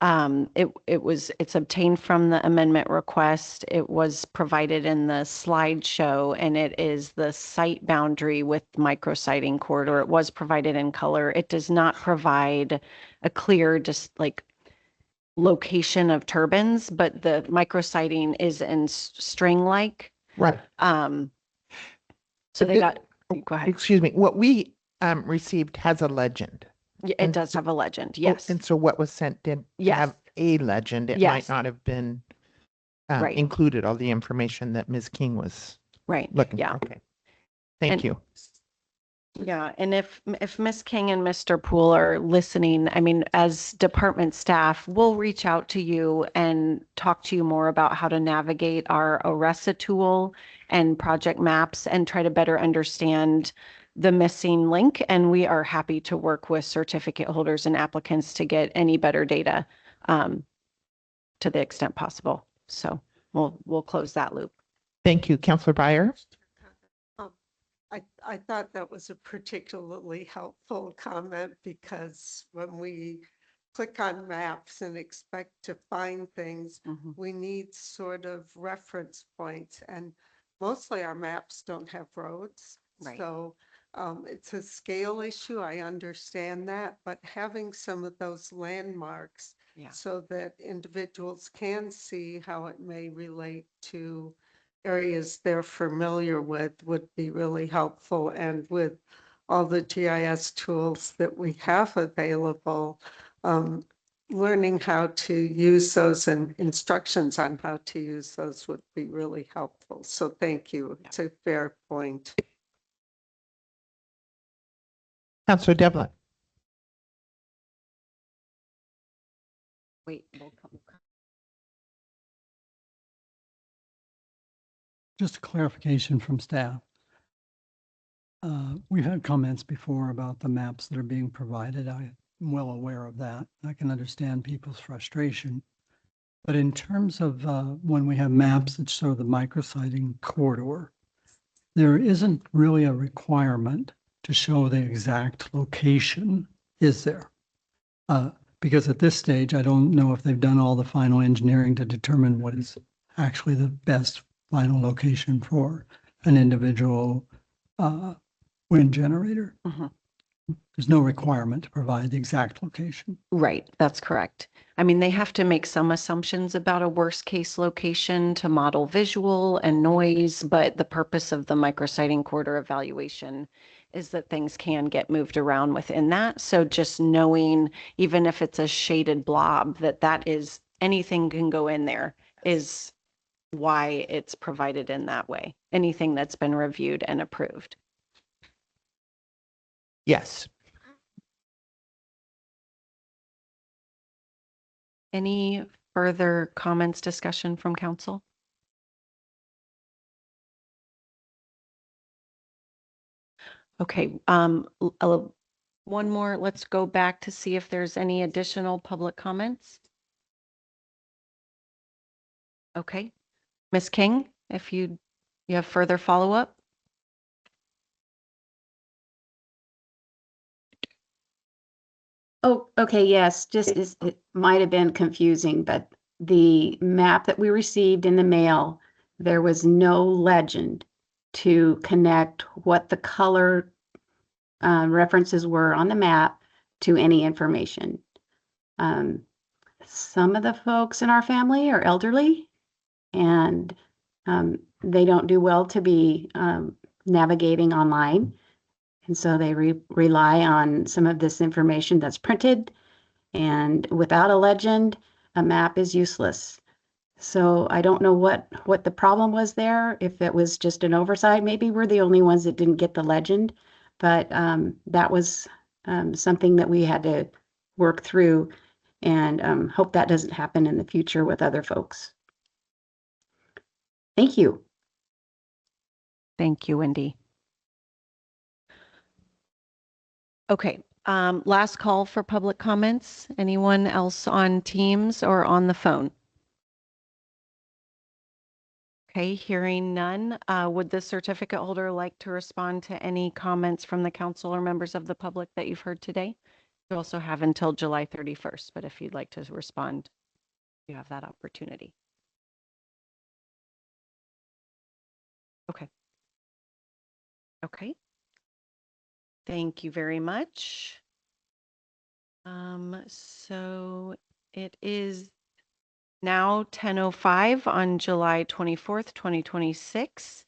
Speaker 8: it's obtained from the amendment request. It was provided in the slideshow, and it is the site boundary with micrositing corridor. It was provided in color. It does not provide a clear, just like location of turbines, but the micrositing is in string-like.
Speaker 1: Right.
Speaker 8: So they got, go ahead.
Speaker 1: Excuse me. What we received has a legend.
Speaker 8: It
Speaker 1: And
Speaker 8: does
Speaker 1: so-
Speaker 8: have a legend,
Speaker 1: Oh,
Speaker 8: yes.
Speaker 1: And so what was sent did
Speaker 8: Yes.
Speaker 1: have a legend. It
Speaker 8: Yes.
Speaker 1: might not have been
Speaker 8: Right.
Speaker 1: included all the information that Ms. King was
Speaker 8: Right,
Speaker 1: looking
Speaker 8: yeah.
Speaker 1: for. Okay. Thank
Speaker 8: And-
Speaker 1: you.
Speaker 8: Yeah, and if Ms. King and Mr. Poole are listening, I mean, as department staff, we'll reach out to you and talk to you more about how to navigate our ORESA tool and project maps and try to better understand the missing link. And we are happy to work with certificate holders and applicants to get any better data to the extent possible. So we'll close that loop.
Speaker 1: Thank you, Councilor Byer.
Speaker 5: I thought that was a particularly helpful comment because when we click on maps and expect to find things, we need sort of reference points, and mostly our maps don't have roads.
Speaker 8: Right.
Speaker 5: So it's a scale issue. I understand that, but having some of those landmarks
Speaker 8: Yeah.
Speaker 5: so that individuals can see how it may relate to areas they're familiar with would be really helpful. And with all the GIS tools that we have available, learning how to use those and instructions on how to use those would be really helpful. So thank you. It's a fair point.
Speaker 1: Councilor Devlin.
Speaker 8: Wait, we'll come.
Speaker 6: Just a clarification from staff. We've had comments before about the maps that are being provided. I'm well aware of that. I can understand people's frustration. But in terms of when we have maps that show the micrositing corridor, there isn't really a requirement to show the exact location, is there? Because at this stage, I don't know if they've done all the final engineering to determine what is actually the best final location for an individual wind generator. There's no requirement to provide the exact location.
Speaker 8: Right, that's correct. I mean, they have to make some assumptions about a worst case location to model visual and noise, but the purpose of the micrositing corridor evaluation is that things can get moved around within that. So just knowing, even if it's a shaded blob, that is, anything can go in there is why it's provided in that way. Anything that's been reviewed and approved.
Speaker 1: Yes.
Speaker 8: Any further comments, discussion from council? Okay, one more, let's go back to see if there's any additional public comments. Okay, Ms. King, if you have further follow-up?
Speaker 13: Oh, okay, yes, it might have been confusing, but the map that we received in the mail, there was no legend to connect what the color references were on the map to any information. Some of the folks in our family are elderly and they don't do well to be navigating online. And so they rely on some of this information that's printed, and without a legend, a map is useless. So I don't know what the problem was there, if it was just an oversight. Maybe we're the only ones that didn't get the legend, but that was something that we had to work through, and hope that doesn't happen in the future with other folks. Thank you.
Speaker 8: Thank you, Wendy. Okay, last call for public comments. Anyone else on Teams or on the phone? Okay, hearing none, would the certificate holder like to respond to any comments from the council or members of the public that you've heard today? You also have until July 31st, but if you'd like to respond, you have that opportunity. Okay. Okay. Thank you very much. So it is now 10:05 on July 24th, 2026.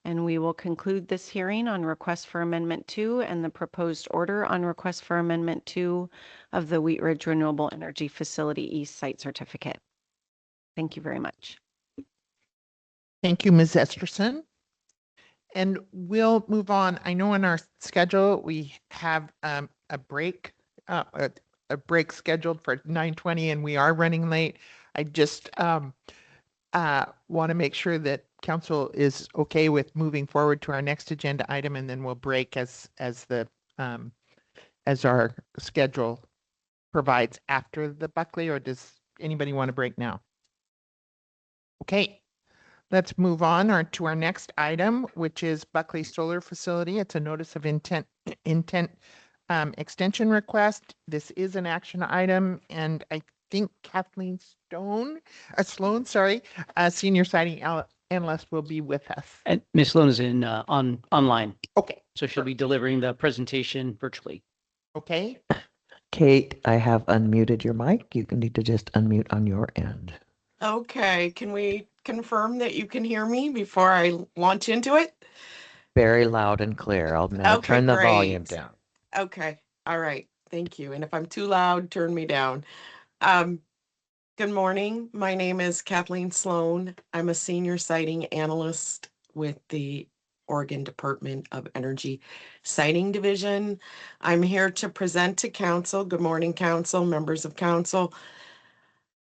Speaker 8: And we will conclude this hearing on request for Amendment 2 and the proposed order on request for Amendment 2 of the Wheat Ridge Renewable Energy Facility East Site Certificate. Thank you very much.
Speaker 1: Thank you, Ms. Esterson. And we'll move on. I know in our schedule, we have a break, a break scheduled for 9:20 and we are running late. I just want to make sure that council is okay with moving forward to our next agenda item, and then we'll break as our schedule provides after the Buckley, or does anybody want to break now? Okay. Let's move on to our next item, which is Buckley Solar Facility. It's a notice of intent extension request. This is an action item, and I think Kathleen Sloan, senior siting analyst, will be with us.
Speaker 2: And Ms. Sloan is in online,
Speaker 1: Okay,
Speaker 2: so she'll be delivering the presentation virtually.
Speaker 1: okay.
Speaker 11: Kate, I have unmuted your mic. You can need to just unmute on your end.
Speaker 15: Okay, can we confirm that you can hear me before I launch into it?
Speaker 11: Very loud and clear. I'll now
Speaker 15: Okay,
Speaker 11: turn the volume
Speaker 15: great.
Speaker 11: down.
Speaker 15: Okay, all right, thank you. And if I'm too loud, turn me down. Good morning. My name is Kathleen Sloan. I'm a senior siting analyst with the Oregon Department of Energy Siting Division. I'm here to present to council. Good morning, council, members of council.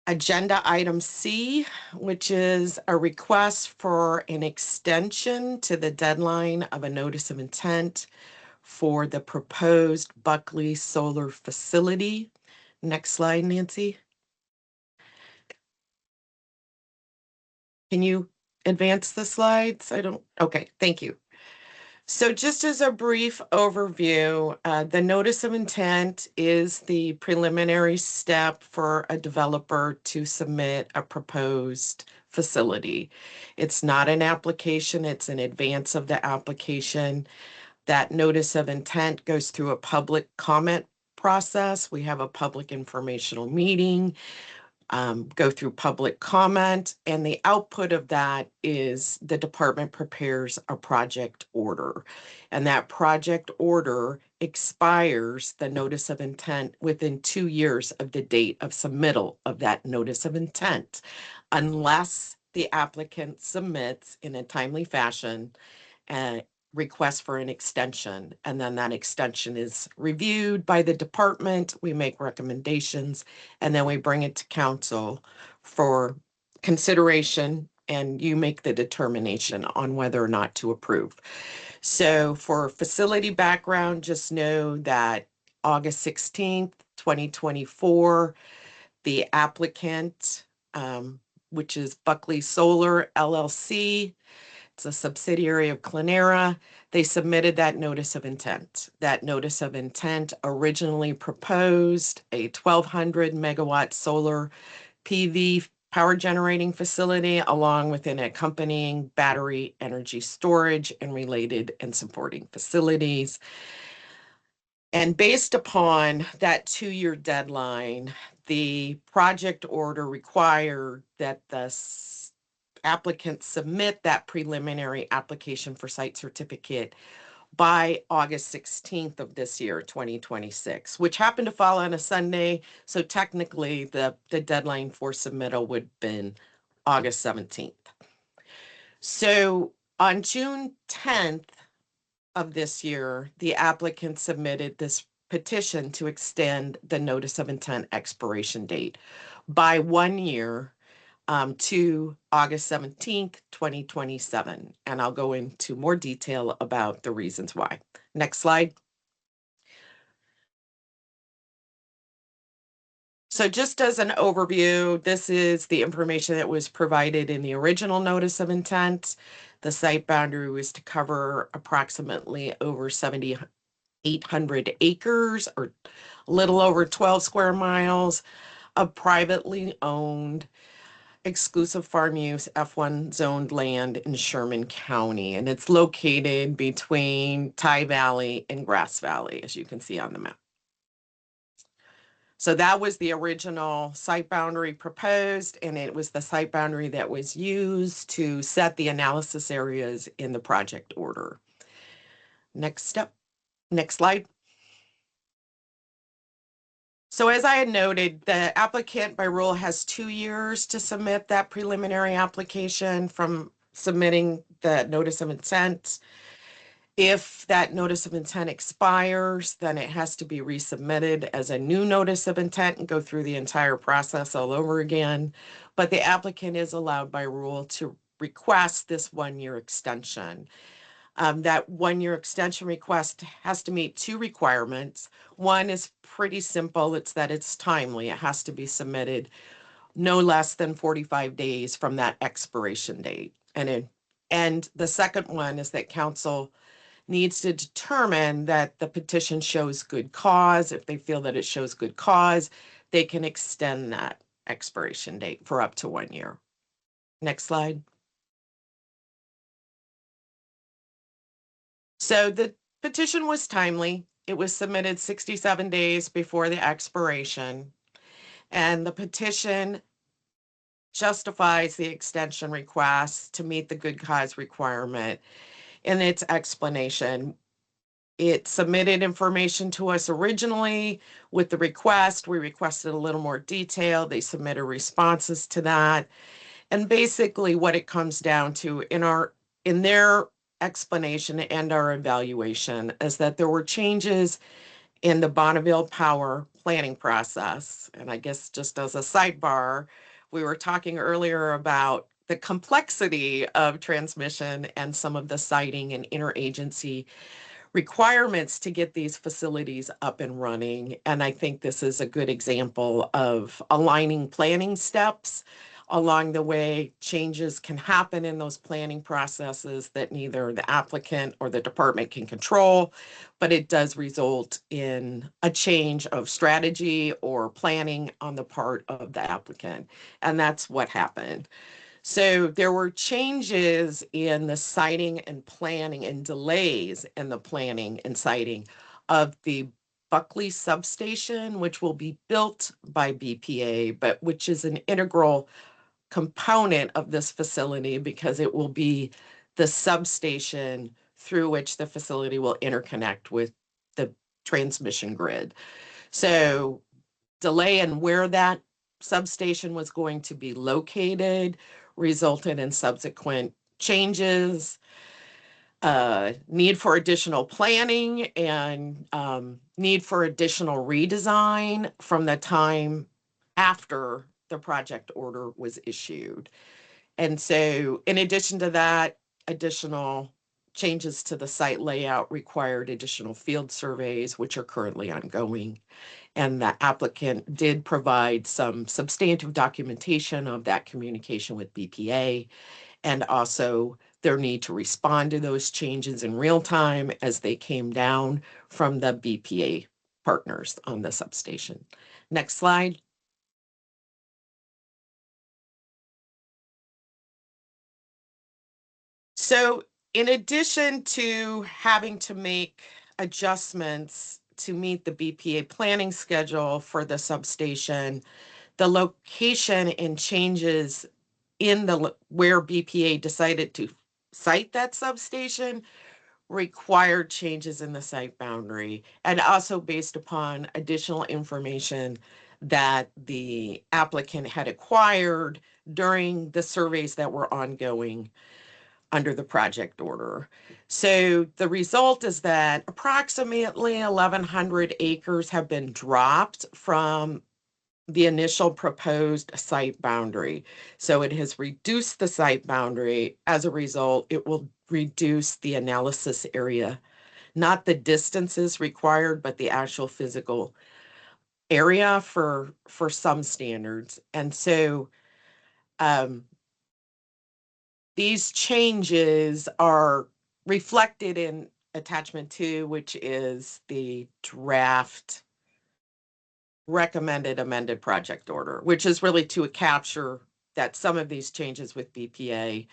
Speaker 15: Agenda item C, which is a request for an extension to the deadline of a notice of intent for the proposed Buckley Solar Facility. Next slide, Nancy. Can you advance the slides? Okay, thank you. So just as a brief overview, the notice of intent is the preliminary step for a developer to submit a proposed facility. It's not an application, it's in advance of the application. That notice of intent goes through a public comment process. We have a public informational meeting. Go through public comment, and the output of that is the department prepares a project order, and that project order expires the notice of intent within 2 years of the date of submittal of that notice of intent, unless the applicant submits in a timely fashion a request for an extension, and then that extension is reviewed by the department. We make recommendations, and then we bring it to council for consideration, and you make the determination on whether or not to approve. So for facility background, just know that August 16th, 2024, the applicant, which is Buckley Solar LLC, it's a subsidiary of Clenera. They submitted that notice of intent. That notice of intent originally proposed a 1,200 megawatt solar PV power generating facility, along with an accompanying battery energy storage and related and supporting facilities. And based upon that 2-year deadline, the project order required that the applicants submit that preliminary application for site certificate by August 16th of this year, 2026, which happened to fall on a Sunday. So technically the deadline for submittal would have been August 17th. So on June 10th of this year, the applicant submitted this petition to extend the notice of intent expiration date by 1 year to August 17th, 2027. And I'll go into more detail about the reasons why. Next slide. So just as an overview, this is the information that was provided in the original notice of intent. The site boundary was to cover approximately over 7,800 acres, or a little over 12 square miles of privately owned exclusive farm use F1 zoned land in Sherman County. And it's located between Tye Valley and Grass Valley, as you can see on the map. So that was the original site boundary proposed, and it was the site boundary that was used to set the analysis areas in the project order. Next step, next slide. So as I had noted, the applicant by rule has 2 years to submit that preliminary application from submitting the notice of intent. If that notice of intent expires, then it has to be resubmitted as a new notice of intent and go through the entire process all over again. But the applicant is allowed by rule to request this 1-year extension. That 1-year extension request has to meet 2 requirements. One is pretty simple. It's that it's timely. It has to be submitted no less than 45 days from that expiration date. And the second one is that council needs to determine that the petition shows good cause. If they feel that it shows good cause, they can extend that expiration date for up to 1 year. Next slide. So the petition was timely. It was submitted 67 days before the expiration, and the petition justifies the extension request to meet the good cause requirement. In its explanation, it submitted information to us originally with the request. We requested a little more detail. They submitted responses to that. And basically what it comes down to in their explanation and our evaluation is that there were changes in the Bonneville Power planning process. And I guess just as a sidebar, we were talking earlier about the complexity of transmission and some of the siting and interagency requirements to get these facilities up and running. And I think this is a good example of aligning planning steps. Along the way, changes can happen in those planning processes that neither the applicant or the department can control, but it does result in a change of strategy or planning on the part of the applicant. And that's what happened. So there were changes in the siting and planning and delays in the planning and siting of the Buckley substation, which will be built by BPA, but which is an integral component of this facility because it will be the substation through which the facility will interconnect with the transmission grid. So delay in where that substation was going to be located resulted in subsequent changes, need for additional planning, and need for additional redesign from the time after the project order was issued. And so in addition to that, additional changes to the site layout required additional field surveys, which are currently ongoing. And the applicant did provide some substantive documentation of that communication with BPA, and also their need to respond to those changes in real time as they came down from the BPA partners on the substation. Next slide. So in addition to having to make adjustments to meet the BPA planning schedule for the substation, the location and changes in where BPA decided to site that substation required changes in the site boundary, and also based upon additional information that the applicant had acquired during the surveys that were ongoing under the project order. So the result is that approximately 1,100 acres have been dropped from the initial proposed site boundary. So it has reduced the site boundary. As a result, it will reduce the analysis area, not the distances required, but the actual physical area for some standards. And so these changes are reflected in attachment 2, which is the draft recommended amended project order, which is really to capture that some of these changes with BPA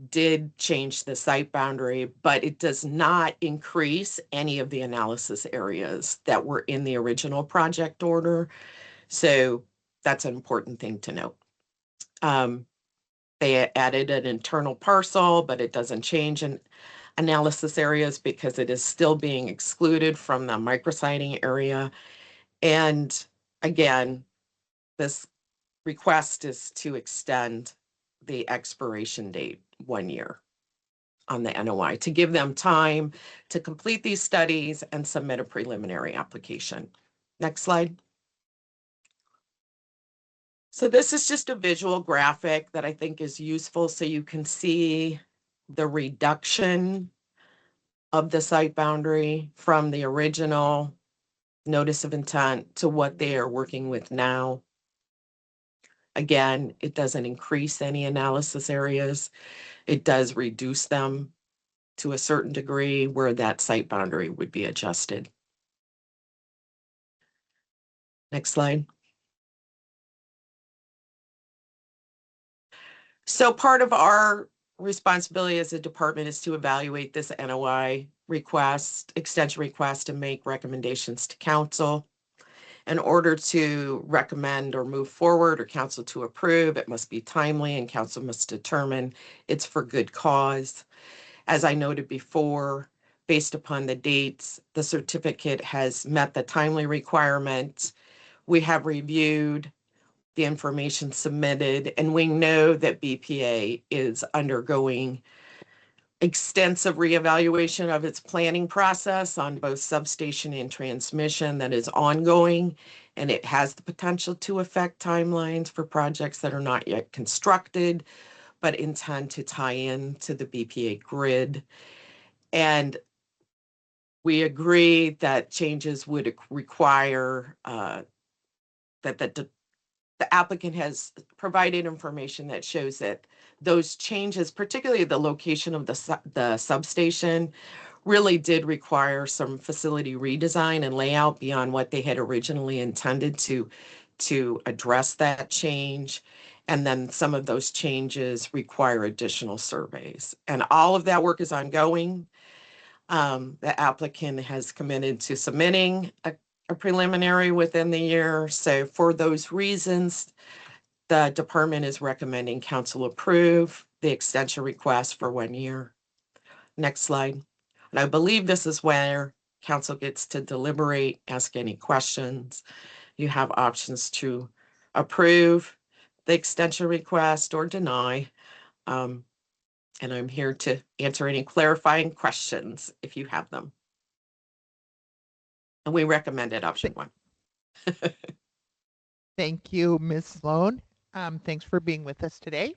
Speaker 15: did change the site boundary, but it does not increase any of the analysis areas that were in the original project order. So that's an important thing to note. They added an internal parcel, but it doesn't change in analysis areas because it is still being excluded from the micrositing area. And again, this request is to extend the expiration date 1 year on the NOI to give them time to complete these studies and submit a preliminary application. Next slide. So this is just a visual graphic that I think is useful so you can see the reduction of the site boundary from the original notice of intent to what they are working with now. Again, it doesn't increase any analysis areas. It does reduce them to a certain degree where that site boundary would be adjusted. Next slide. So part of our responsibility as a department is to evaluate this NOI request, extension request, and make recommendations to council. In order to recommend or move forward or council to approve, it must be timely and council must determine it's for good cause. As I noted before, based upon the dates, the certificate has met the timely requirement. We have reviewed the information submitted, and we know that BPA is undergoing extensive reevaluation of its planning process on both substation and transmission that is ongoing, and it has the potential to affect timelines for projects that are not yet constructed, but intend to tie in to the BPA grid. And we agree that changes would require that the applicant has provided information that shows that those changes, particularly the location of the substation, really did require some facility redesign and layout beyond what they had originally intended to address that change. And then some of those changes require additional surveys. And all of that work is ongoing. The applicant has committed to submitting a preliminary within the year. So for those reasons, the department is recommending council approve the extension request for 1 year. Next slide. And I believe this is where council gets to deliberate, ask any questions. You have options to approve the extension request or deny. And I'm here to answer any clarifying questions if you have them. And we recommended option 1.
Speaker 1: Thank you, Ms. Sloan. Thanks for being with us today.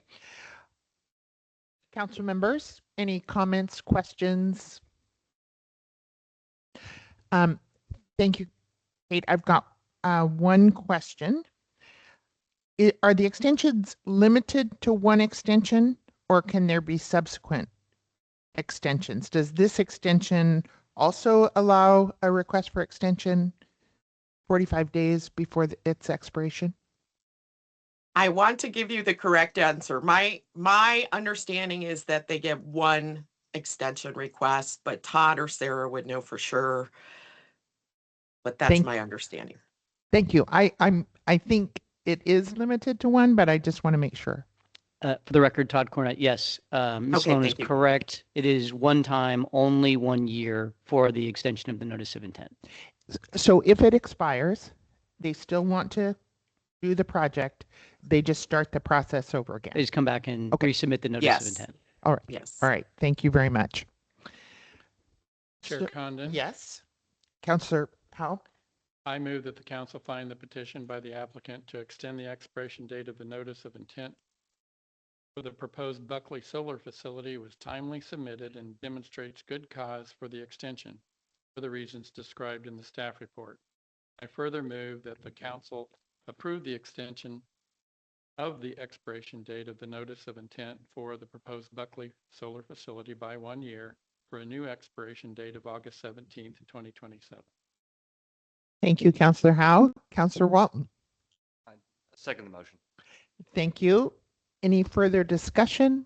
Speaker 1: Council members, any comments, questions? Thank you, Kate. I've got one question. Are the extensions limited to one extension, or can there be subsequent extensions? Does this extension also allow a request for extension 45 days before its expiration?
Speaker 15: I want to give you the correct answer. My understanding is that they get one extension request, but Todd or Sarah would know for sure. But that's my understanding.
Speaker 1: Thank you. I think it is limited to one, but I just want to make sure.
Speaker 2: For the record, Todd Cornett, yes. Ms. Sloan is correct. It is one time, only 1 year for the extension of the notice of intent.
Speaker 1: So if it expires, they still want to do the project, they just start the process over again.
Speaker 2: They just come back and resubmit the notice of intent.
Speaker 1: All right.
Speaker 15: Yes.
Speaker 1: All right. Thank you very much.
Speaker 3: Chair Condon?
Speaker 1: Yes. Councillor Powell?
Speaker 3: I move that the council find the petition by the applicant to extend the expiration date of the notice of intent for the proposed Buckley Solar Facility was timely submitted and demonstrates good cause for the extension for the reasons described in the staff report. I further move that the council approve the extension of the expiration date of the notice of intent for the proposed Buckley Solar Facility by 1 year for a new expiration date of August 17th, 2027.
Speaker 1: Thank you, Councillor Howe. Councillor Walton?
Speaker 9: I second the motion.
Speaker 1: Thank you. Any further discussion?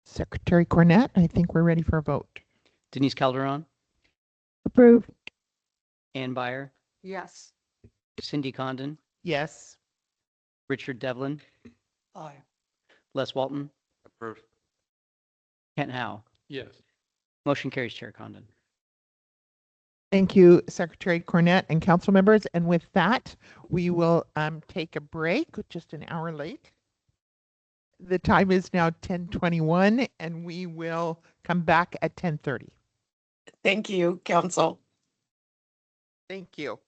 Speaker 1: Secretary Cornett, I think we're ready for a vote.
Speaker 2: Denise Calderon,
Speaker 4: Approve.
Speaker 2: Ann Byer,
Speaker 5: Yes.
Speaker 2: Cindy Condon,
Speaker 1: Yes.
Speaker 2: Richard Devlin,
Speaker 6: Aye.
Speaker 2: Les Walton,
Speaker 9: Approved.
Speaker 2: Kent Howe.
Speaker 3: Yes.
Speaker 2: Motion carries, Chair Condon.
Speaker 1: Thank you, Secretary Cornett and council members. And with that, we will take a break, just an hour late. The time is now 10:21 and we will come back at 10:30.
Speaker 15: Thank you, council.
Speaker 1: Thank you.